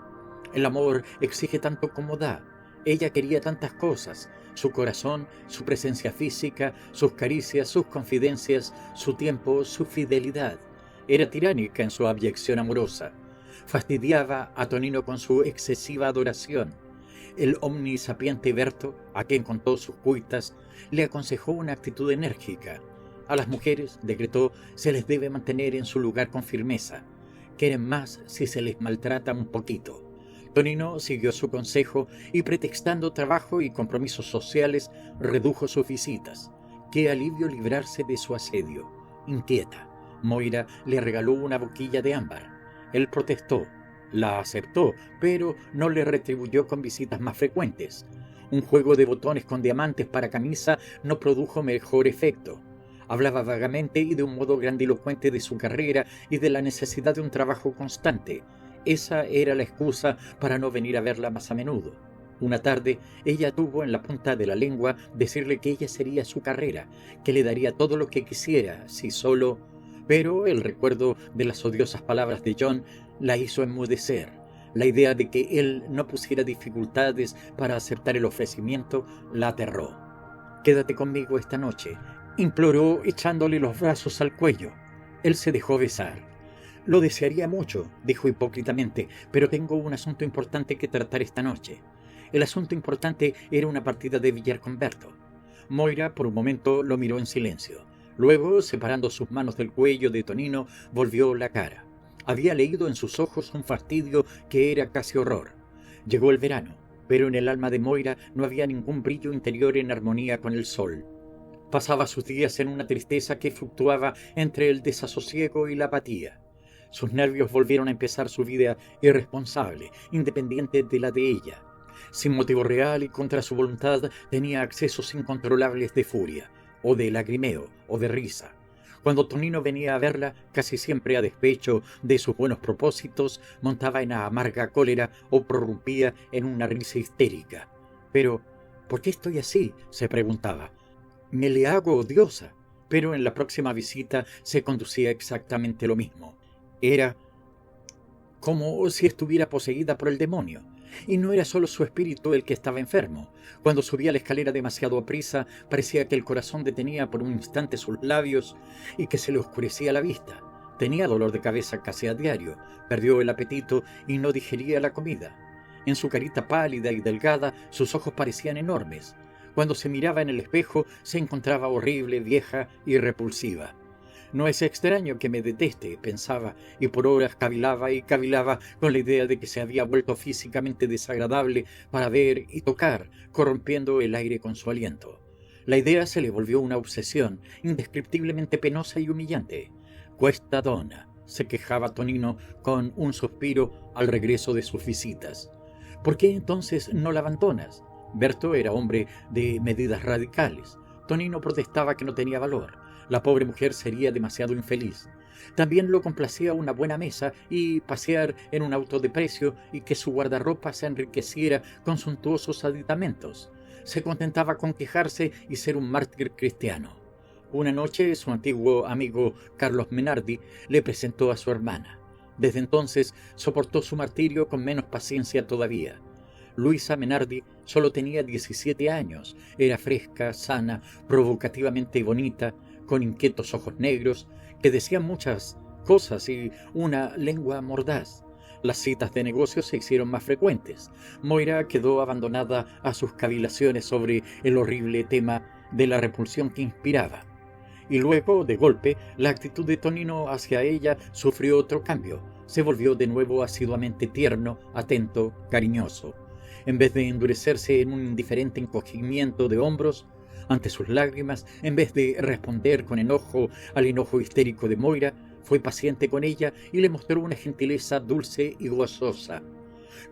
El amor exige tanto como da. Ella quería tantas cosas: su corazón, su presencia física, sus caricias, sus confidencias, su tiempo, su fidelidad. Era tiránica en su abyección amorosa. Fastidiaba a Tonino con su excesiva adoración. El omnisapiente Berto, a quien contó sus cuitas, le aconsejó una actitud enérgica. A las mujeres, decretó, se les debe mantener en su lugar con firmeza. Quieren más si se les maltrata un poquito. Tonino siguió su consejo y, pretextando trabajo y compromisos sociales, redujo sus visitas. Qué alivio librarse de su asedio. Inquieta, Moira le regaló una boquilla de ámbar. Él protestó. La aceptó, pero no le retribuyó con visitas más frecuentes. Un juego de botones con diamantes para camisa no produjo mejor efecto. Hablaba vagamente y de un modo grandilocuente de su carrera y de la necesidad de un trabajo constante. Esa era la excusa para no venir a verla más a menudo. Una tarde, ella tuvo en la punta de la lengua decirle que ella sería su carrera, que le daría todo lo que quisiera, si solo... Pero el recuerdo de las odiosas palabras de John la hizo enmudecer. La idea de que él no pusiera dificultades para aceptar el ofrecimiento la aterró. «Quédate conmigo esta noche», imploró echándole los brazos al cuello. Él se dejó besar. «Lo desearía mucho», dijo hipócritamente, «pero tengo un asunto importante que tratar esta noche». El asunto importante era una partida de billar con Berto. Moira por un momento lo miró en silencio. Luego, separando sus manos del cuello de Tonino, volvió la cara. Había leído en sus ojos un fastidio que era casi horror. Llegó el verano, pero en el alma de Moira no había ningún brillo interior en armonía con el sol. Pasaba sus días en una tristeza que fluctuaba entre el desasosiego y la apatía. Sus nervios volvieron a empezar su vida irresponsable, independiente de la de ella. Sin motivo real y contra su voluntad tenía accesos incontrolables de furia, o de lagrimeo, o de risa. Cuando Tonino venía a verla, casi siempre a despecho de sus buenos propósitos, montaba en amarga cólera o prorrumpía en una risa histérica. Pero, ¿por qué estoy así?, se preguntaba. Me le hago odiosa. Pero en la próxima visita se conducía exactamente lo mismo. Era como si estuviera poseída por el demonio. Y no era solo su espíritu el que estaba enfermo. Cuando subía la escalera demasiado aprisa, parecía que el corazón detenía por un instante sus labios y que se le oscurecía la vista. Tenía dolor de cabeza casi a diario, perdió el apetito y no digería la comida. En su carita pálida y delgada, sus ojos parecían enormes. Cuando se miraba en el espejo, se encontraba horrible, vieja y repulsiva. No es extraño que me deteste, pensaba, y por horas cavilaba y cavilaba con la idea de que se había vuelto físicamente desagradable para ver y tocar, corrompiendo el aire con su aliento. La idea se le volvió una obsesión, indescriptiblemente penosa y humillante. «Questa donna», se quejaba Tonino con un suspiro al regreso de sus visitas. «¿Por qué entonces no la abandonas?» Berto era hombre de medidas radicales. Tonino protestaba que no tenía valor. La pobre mujer sería demasiado infeliz. También lo complacía una buena mesa y pasear en un auto de precio y que su guardarropa se enriqueciera con suntuosos aditamentos. Se contentaba con quejarse y ser un mártir cristiano. Una noche su antiguo amigo Carlos Menardi le presentó a su hermana. Desde entonces soportó su martirio con menos paciencia todavía. Luisa Menardi solo tenía 17 años, era fresca, sana, provocativamente bonita, con inquietos ojos negros, que decían muchas cosas y una lengua mordaz. Las citas de negocios se hicieron más frecuentes. Moira quedó abandonada a sus cavilaciones sobre el horrible tema de la repulsión que inspiraba. Y luego, de golpe, la actitud de Tonino hacia ella sufrió otro cambio. Se volvió de nuevo asiduamente tierno, atento, cariñoso. En vez de endurecerse en un indiferente encogimiento de hombros ante sus lágrimas, en vez de responder con enojo al enojo histérico de Moira, fue paciente con ella y le mostró una gentileza dulce y gozosa.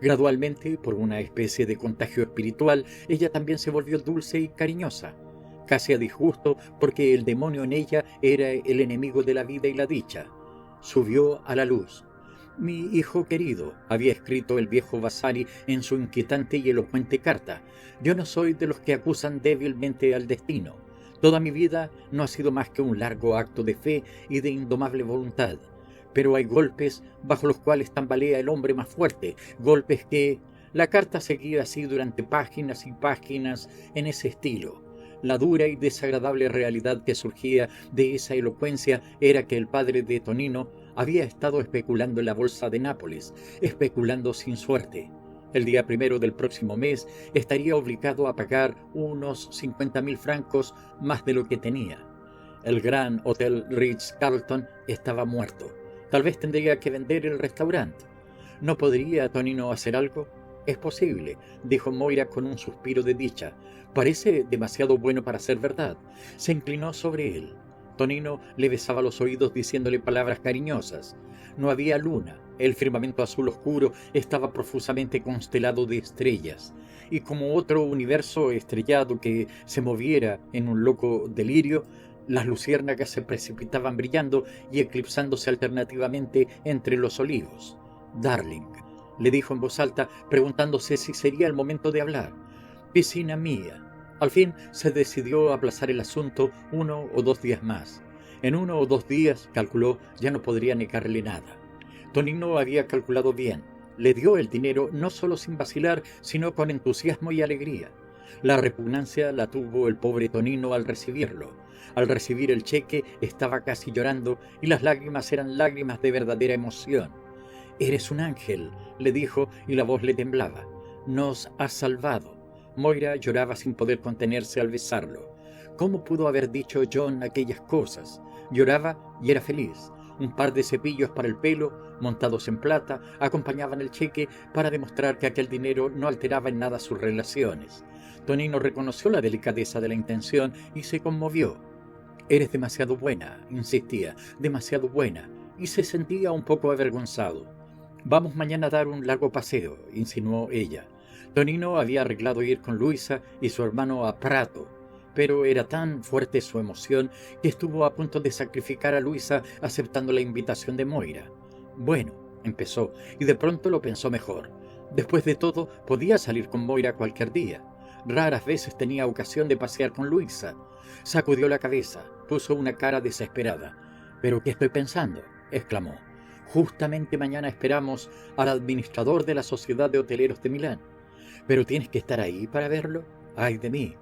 Gradualmente, por una especie de contagio espiritual, ella también se volvió dulce y cariñosa, casi a disgusto porque el demonio en ella era el enemigo de la vida y la dicha. Subió a la luz. «Mi hijo querido», había escrito el viejo Vasari en su inquietante y elocuente carta, «yo no soy de los que acusan débilmente al destino. Toda mi vida no ha sido más que un largo acto de fe y de indomable voluntad. Pero hay golpes bajo los cuales tambalea el hombre más fuerte, golpes que...» La carta seguía así durante páginas y páginas en ese estilo. La dura y desagradable realidad que surgía de esa elocuencia era que el padre de Tonino había estado especulando en la bolsa de Nápoles, especulando sin suerte. El día 1 del próximo mes estaría obligado a pagar unos 50.000 francos más de lo que tenía. El gran Hotel Ritz-Carlton estaba muerto. Tal vez tendría que vender el restaurante. ¿No podría Tonino hacer algo? «Es posible», dijo Moira con un suspiro de dicha. «Parece demasiado bueno para ser verdad». Se inclinó sobre él. Tonino le besaba los oídos diciéndole palabras cariñosas. No había luna. El firmamento azul oscuro estaba profusamente constelado de estrellas. Y como otro universo estrellado que se moviera en un loco delirio, las luciérnagas se precipitaban brillando y eclipsándose alternativamente entre los olivos. «Darling», le dijo en voz alta, preguntándose si sería el momento de hablar. «Piscina mía». Al fin se decidió a aplazar el asunto 1 o 2 días más. En 1 o 2 días, calculó, ya no podría negarle nada. Tonino había calculado bien. Le dio el dinero no solo sin vacilar, sino con entusiasmo y alegría. La repugnancia la tuvo el pobre Tonino al recibirlo. Al recibir el cheque estaba casi llorando y las lágrimas eran lágrimas de verdadera emoción. «Eres un ángel», le dijo y la voz le temblaba. «Nos has salvado». Moira lloraba sin poder contenerse al besarlo. ¿Cómo pudo haber dicho John aquellas cosas? Lloraba y era feliz. Un par de cepillos para el pelo, montados en plata, acompañaban el cheque para demostrar que aquel dinero no alteraba en nada sus relaciones. Tonino reconoció la delicadeza de la intención y se conmovió. «Eres demasiado buena», insistía, «demasiado buena», y se sentía un poco avergonzado. «Vamos mañana a dar un largo paseo», insinuó ella. Tonino había arreglado ir con Luisa y su hermano a Prato, pero era tan fuerte su emoción que estuvo a punto de sacrificar a Luisa aceptando la invitación de Moira. «Bueno», empezó, y de pronto lo pensó mejor. Después de todo, podía salir con Moira cualquier día. Raras veces tenía ocasión de pasear con Luisa. Sacudió la cabeza, puso una cara desesperada. «¿Pero qué estoy pensando?», exclamó. «Justamente mañana esperamos al administrador de la Sociedad de Hoteleros de Milán. ¿Pero tienes que estar ahí para verlo? ¡Ay de mí!».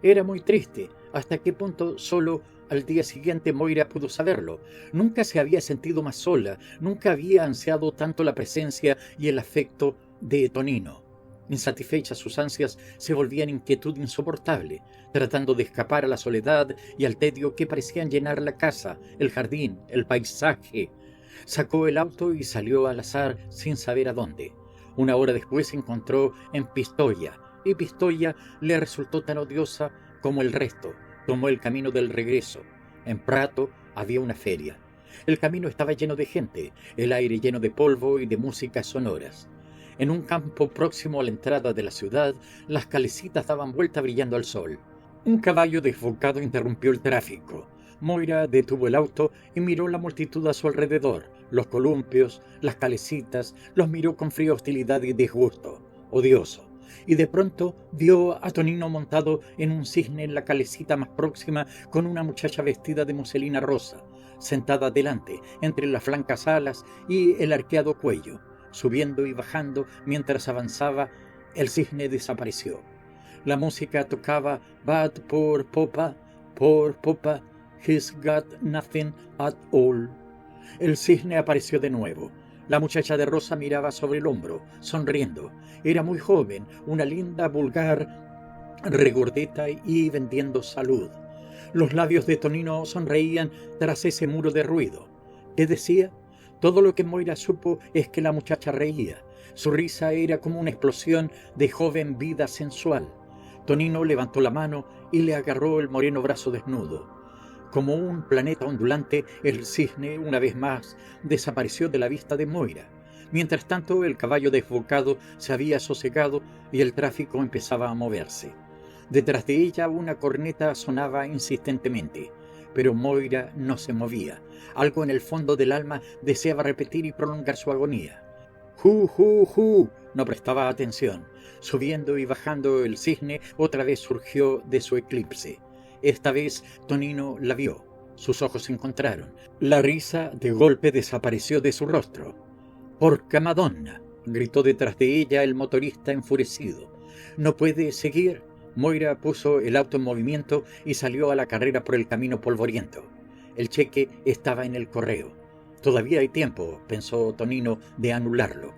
Era muy triste. ¿Hasta qué punto solo al día siguiente Moira pudo saberlo? Nunca se había sentido más sola, nunca había ansiado tanto la presencia y el afecto de Tonino. Insatisfechas sus ansias se volvían inquietud insoportable, tratando de escapar a la soledad y al tedio que parecían llenar la casa, el jardín, el paisaje. Sacó el auto y salió al azar sin saber a dónde. Una hora después se encontró en Pistoia, y Pistoia le resultó tan odiosa como el resto. Tomó el camino del regreso. En Prato había una feria. El camino estaba lleno de gente, el aire lleno de polvo y de músicas sonoras. En un campo próximo a la entrada de la ciudad, las calecitas daban vuelta brillando al sol. Un caballo desbocado interrumpió el tráfico. Moira detuvo el auto y miró la multitud a su alrededor. Los columpios, las calecitas, los miró con fría hostilidad y disgusto, odioso. Y de pronto vio a Tonino montado en un cisne en la calecita más próxima con una muchacha vestida de muselina rosa, sentada delante, entre las blancas alas y el arqueado cuello. Subiendo y bajando mientras avanzaba, el cisne desapareció. La música tocaba But poor Papa, he's got nothing at all. El cisne apareció de nuevo. La muchacha de rosa miraba sobre el hombro, sonriendo. Era muy joven, una linda, vulgar, regordeta y vendiendo salud. Los labios de Tonino sonreían tras ese muro de ruido. ¿Qué decía? Todo lo que Moira supo es que la muchacha reía. Su risa era como una explosión de joven vida sensual. Tonino levantó la mano y le agarró el moreno brazo desnudo. Como un planeta ondulante, el cisne, una vez más, desapareció de la vista de Moira. Mientras tanto, el caballo desbocado se había sosegado y el tráfico empezaba a moverse. Detrás de ella una corneta sonaba insistentemente, pero Moira no se movía. Algo en el fondo del alma deseaba repetir y prolongar su agonía. ¡Ju, ju, ju! No prestaba atención. Subiendo y bajando el cisne otra vez surgió de su eclipse. Esta vez Tonino la vio. Sus ojos se encontraron. La risa de golpe desapareció de su rostro. «¡Porca Madonna!», gritó detrás de ella el motorista enfurecido. «¿No puede seguir?». Moira puso el auto en movimiento y salió a la carrera por el camino polvoriento. El cheque estaba en el correo. «Todavía hay tiempo», pensó Tonino, «de anularlo».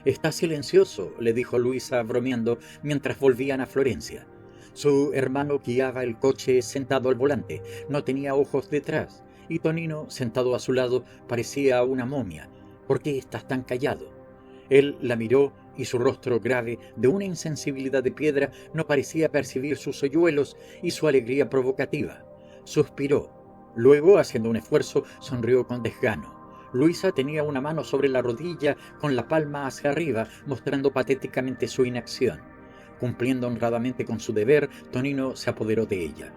«Está silencioso», le dijo Luisa bromeando mientras volvían a Florencia. Su hermano guiaba el coche sentado al volante, no tenía ojos detrás, y Tonino, sentado a su lado, parecía una momia. «¿Por qué estás tan callado?». Él la miró y su rostro grave, de una insensibilidad de piedra, no parecía percibir sus hoyuelos y su alegría provocativa. Suspiró. Luego, haciendo un esfuerzo, sonrió con desgano. Luisa tenía una mano sobre la rodilla, con la palma hacia arriba, mostrando patéticamente su inacción. Cumpliendo honradamente con su deber, Tonino se apoderó de ella.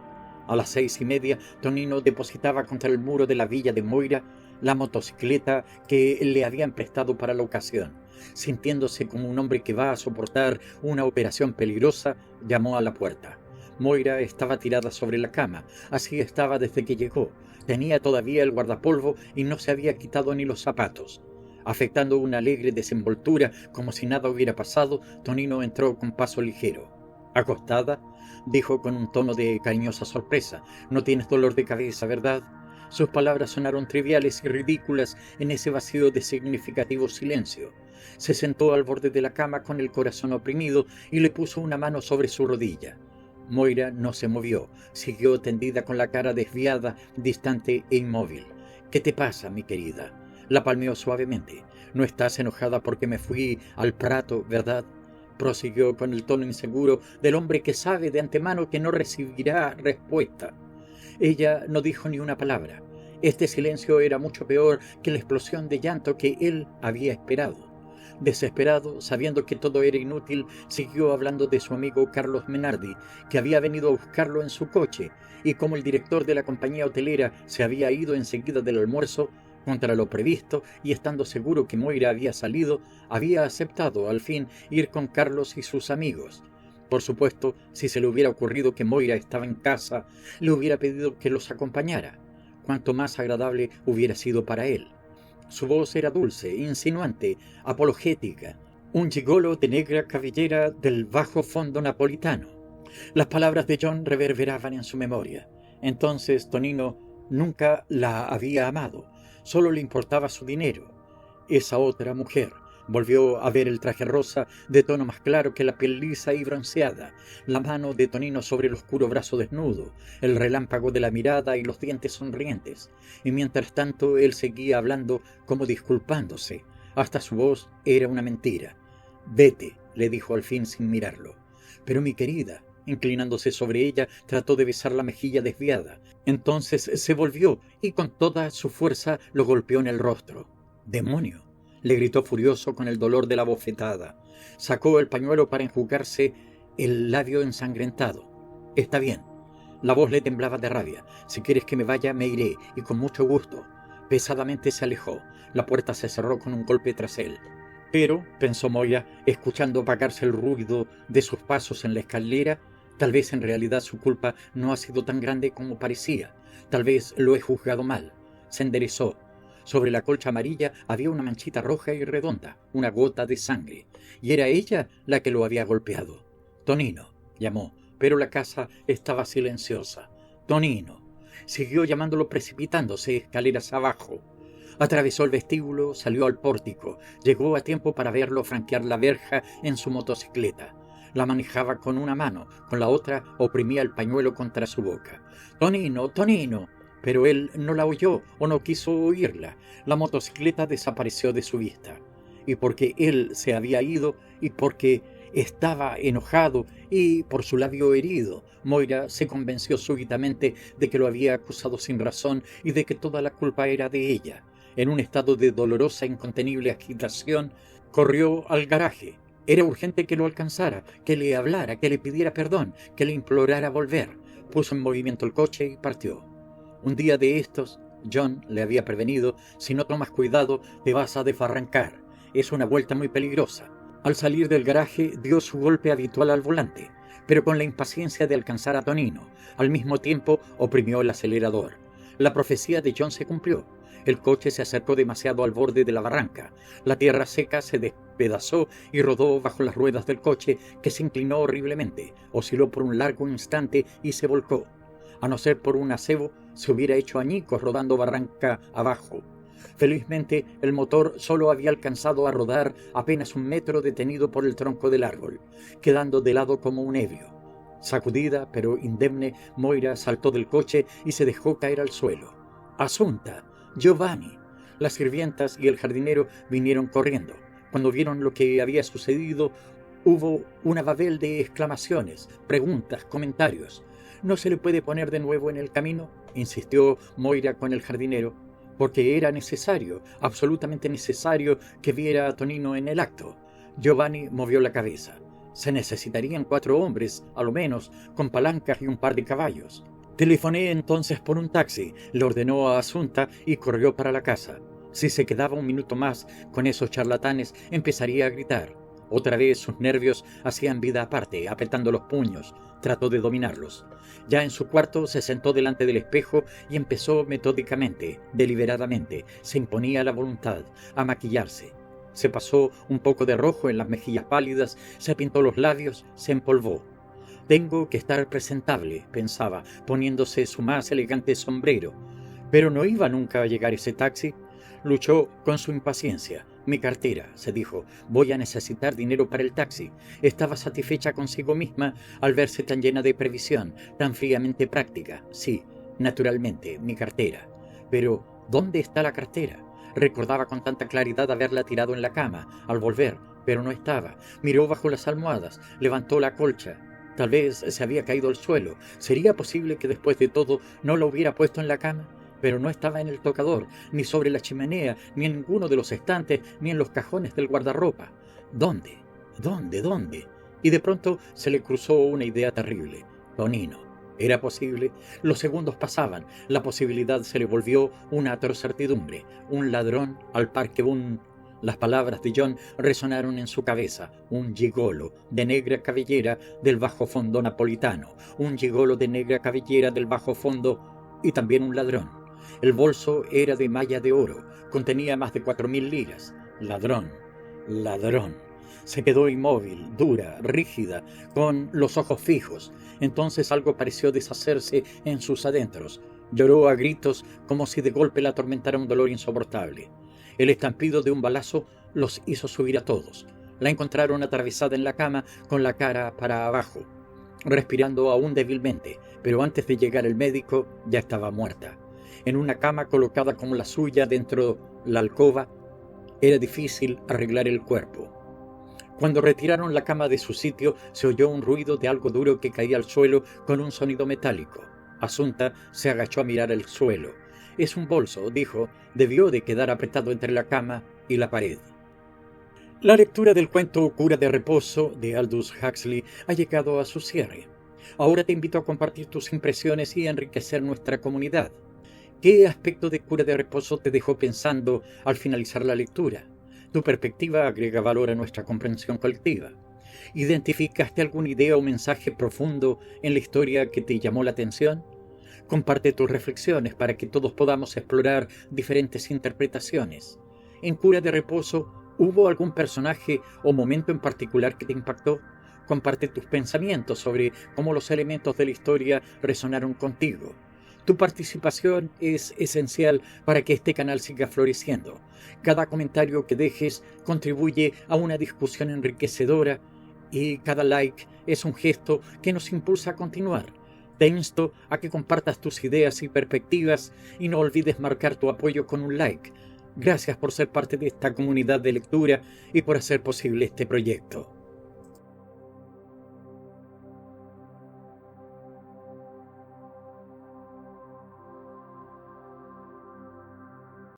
A las 6:30, Tonino depositaba contra el muro de la villa de Moira la motocicleta que le habían prestado para la ocasión. Sintiéndose como un hombre que va a soportar una operación peligrosa, llamó a la puerta. Moira estaba tirada sobre la cama. Así estaba desde que llegó. Tenía todavía el guardapolvo y no se había quitado ni los zapatos. Afectando una alegre desenvoltura, como si nada hubiera pasado, Tonino entró con paso ligero. «¿Acostada?», dijo con un tono de cariñosa sorpresa. «No tienes dolor de cabeza, ¿verdad?». Sus palabras sonaron triviales y ridículas en ese vacío de significativo silencio. Se sentó al borde de la cama con el corazón oprimido y le puso una mano sobre su rodilla. Moira no se movió, siguió tendida con la cara desviada, distante e inmóvil. «¿Qué te pasa, mi querida?». La palmeó suavemente. «No estás enojada porque me fui al prato, ¿verdad?», prosiguió con el tono inseguro del hombre que sabe de antemano que no recibirá respuesta. Ella no dijo ni una palabra. Este silencio era mucho peor que la explosión de llanto que él había esperado. Desesperado, sabiendo que todo era inútil, siguió hablando de su amigo Carlos Menardi, que había venido a buscarlo en su coche, y como el director de la compañía hotelera se había ido enseguida del almuerzo, contra lo previsto, y estando seguro que Moira había salido, había aceptado al fin ir con Carlos y sus amigos. Por supuesto, si se le hubiera ocurrido que Moira estaba en casa, le hubiera pedido que los acompañara. Cuanto más agradable hubiera sido para él. Su voz era dulce, insinuante, apologética, un gigolo de negra cabellera del bajo fondo napolitano. Las palabras de John reverberaban en su memoria. Entonces Tonino nunca la había amado, solo le importaba su dinero. Esa otra mujer volvió a ver el traje rosa de tono más claro que la piel lisa y bronceada, la mano de Tonino sobre el oscuro brazo desnudo, el relámpago de la mirada y los dientes sonrientes, y mientras tanto él seguía hablando como disculpándose. Hasta su voz era una mentira. «Vete», le dijo al fin sin mirarlo. «Pero mi querida», inclinándose sobre ella, trató de besar la mejilla desviada. Entonces se volvió y con toda su fuerza lo golpeó en el rostro. «¡Demonio!», le gritó furioso con el dolor de la bofetada. Sacó el pañuelo para enjugarse el labio ensangrentado. «Está bien». La voz le temblaba de rabia. «Si quieres que me vaya, me iré, y con mucho gusto». Pesadamente se alejó. La puerta se cerró con un golpe tras él. Pero, pensó Moira, escuchando apagarse el ruido de sus pasos en la escalera, tal vez en realidad su culpa no ha sido tan grande como parecía. Tal vez lo he juzgado mal. Se enderezó. Sobre la colcha amarilla había una manchita roja y redonda, una gota de sangre, y era ella la que lo había golpeado. «Tonino», llamó, pero la casa estaba silenciosa. «Tonino». Siguió llamándolo precipitándose escaleras abajo. Atravesó el vestíbulo, salió al pórtico, llegó a tiempo para verlo franquear la verja en su motocicleta. La manejaba con una mano, con la otra oprimía el pañuelo contra su boca. «Tonino, Tonino». Pero él no la oyó o no quiso oírla. La motocicleta desapareció de su vista. Y porque él se había ido y porque estaba enojado y por su labio herido, Moira se convenció súbitamente de que lo había acusado sin razón y de que toda la culpa era de ella. En un estado de dolorosa e incontenible agitación, corrió al garaje. Era urgente que lo alcanzara, que le hablara, que le pidiera perdón, que le implorara volver. Puso en movimiento el coche y partió. Un día de estos, John le había prevenido: «Si no tomas cuidado, te vas a desbarrancar. Es una vuelta muy peligrosa». Al salir del garaje, dio su golpe habitual al volante, pero con la impaciencia de alcanzar a Tonino. Al mismo tiempo, oprimió el acelerador. La profecía de John se cumplió. El coche se acercó demasiado al borde de la barranca. La tierra seca se despedazó y rodó bajo las ruedas del coche, que se inclinó horriblemente, osciló por un largo instante y se volcó. A no ser por un acebo, se hubiera hecho añicos rodando barranca abajo. Felizmente, el motor solo había alcanzado a rodar apenas 1 metro detenido por el tronco del árbol, quedando de lado como un ebrio. Sacudida, pero indemne, Moira saltó del coche y se dejó caer al suelo. «Assunta, Giovanni». Las sirvientas y el jardinero vinieron corriendo. Cuando vieron lo que había sucedido, hubo una babel de exclamaciones, preguntas, comentarios. «¿No se le puede poner de nuevo en el camino?», insistió Moira con el jardinero, porque era necesario, absolutamente necesario, que viera a Tonino en el acto. Giovanni movió la cabeza. «Se necesitarían 4 hombres, a lo menos, con palancas y un par de caballos». «Telefoné entonces por un taxi», le ordenó a Assunta y corrió para la casa. Si se quedaba 1 minuto más con esos charlatanes, empezaría a gritar. Otra vez sus nervios hacían vida aparte, apretando los puños. Trató de dominarlos. Ya en su cuarto se sentó delante del espejo y empezó metódicamente, deliberadamente, se imponía la voluntad, a maquillarse. Se pasó un poco de rojo en las mejillas pálidas, se pintó los labios, se empolvó. «Tengo que estar presentable», pensaba, poniéndose su más elegante sombrero. Pero no iba nunca a llegar ese taxi. Luchó con su impaciencia. Mi cartera, se dijo. Voy a necesitar dinero para el taxi. Estaba satisfecha consigo misma al verse tan llena de previsión, tan fríamente práctica. Sí, naturalmente, mi cartera. Pero, ¿dónde está la cartera? Recordaba con tanta claridad haberla tirado en la cama al volver, pero no estaba. Miró bajo las almohadas, levantó la colcha. Tal vez se había caído al suelo. ¿Sería posible que después de todo no la hubiera puesto en la cama? Pero no estaba en el tocador, ni sobre la chimenea, ni en ninguno de los estantes, ni en los cajones del guardarropa. ¿Dónde? ¿Dónde? Y de pronto se le cruzó una idea terrible. Tonino. ¿Era posible? Los segundos pasaban. La posibilidad se le volvió una atroz certidumbre. Un ladrón al par que un... Las palabras de John resonaron en su cabeza. Un gigolo de negra cabellera del bajo fondo napolitano. Un gigolo de negra cabellera del bajo fondo y también un ladrón. El bolso era de malla de oro. Contenía más de 4.000 liras. Ladrón. Se quedó inmóvil, dura, rígida, con los ojos fijos. Entonces algo pareció deshacerse en sus adentros. Lloró a gritos como si de golpe la atormentara un dolor insoportable. El estampido de un balazo los hizo subir a todos. La encontraron atravesada en la cama con la cara para abajo, respirando aún débilmente, pero antes de llegar el médico ya estaba muerta. En una cama colocada como la suya dentro la alcoba, era difícil arreglar el cuerpo. Cuando retiraron la cama de su sitio, se oyó un ruido de algo duro que caía al suelo con un sonido metálico. Asunta se agachó a mirar el suelo. «Es un bolso», dijo. «Debió de quedar apretado entre la cama y la pared». La lectura del cuento Cura de Reposo de Aldous Huxley ha llegado a su cierre. Ahora te invito a compartir tus impresiones y enriquecer nuestra comunidad. ¿Qué aspecto de Cura de Reposo te dejó pensando al finalizar la lectura? Tu perspectiva agrega valor a nuestra comprensión colectiva. ¿Identificaste alguna idea o mensaje profundo en la historia que te llamó la atención? Comparte tus reflexiones para que todos podamos explorar diferentes interpretaciones. En Cura de Reposo, ¿hubo algún personaje o momento en particular que te impactó? Comparte tus pensamientos sobre cómo los elementos de la historia resonaron contigo. Tu participación es esencial para que este canal siga floreciendo. Cada comentario que dejes contribuye a una discusión enriquecedora y cada like es un gesto que nos impulsa a continuar. Te insto a que compartas tus ideas y perspectivas y no olvides marcar tu apoyo con un like. Gracias por ser parte de esta comunidad de lectura y por hacer posible este proyecto.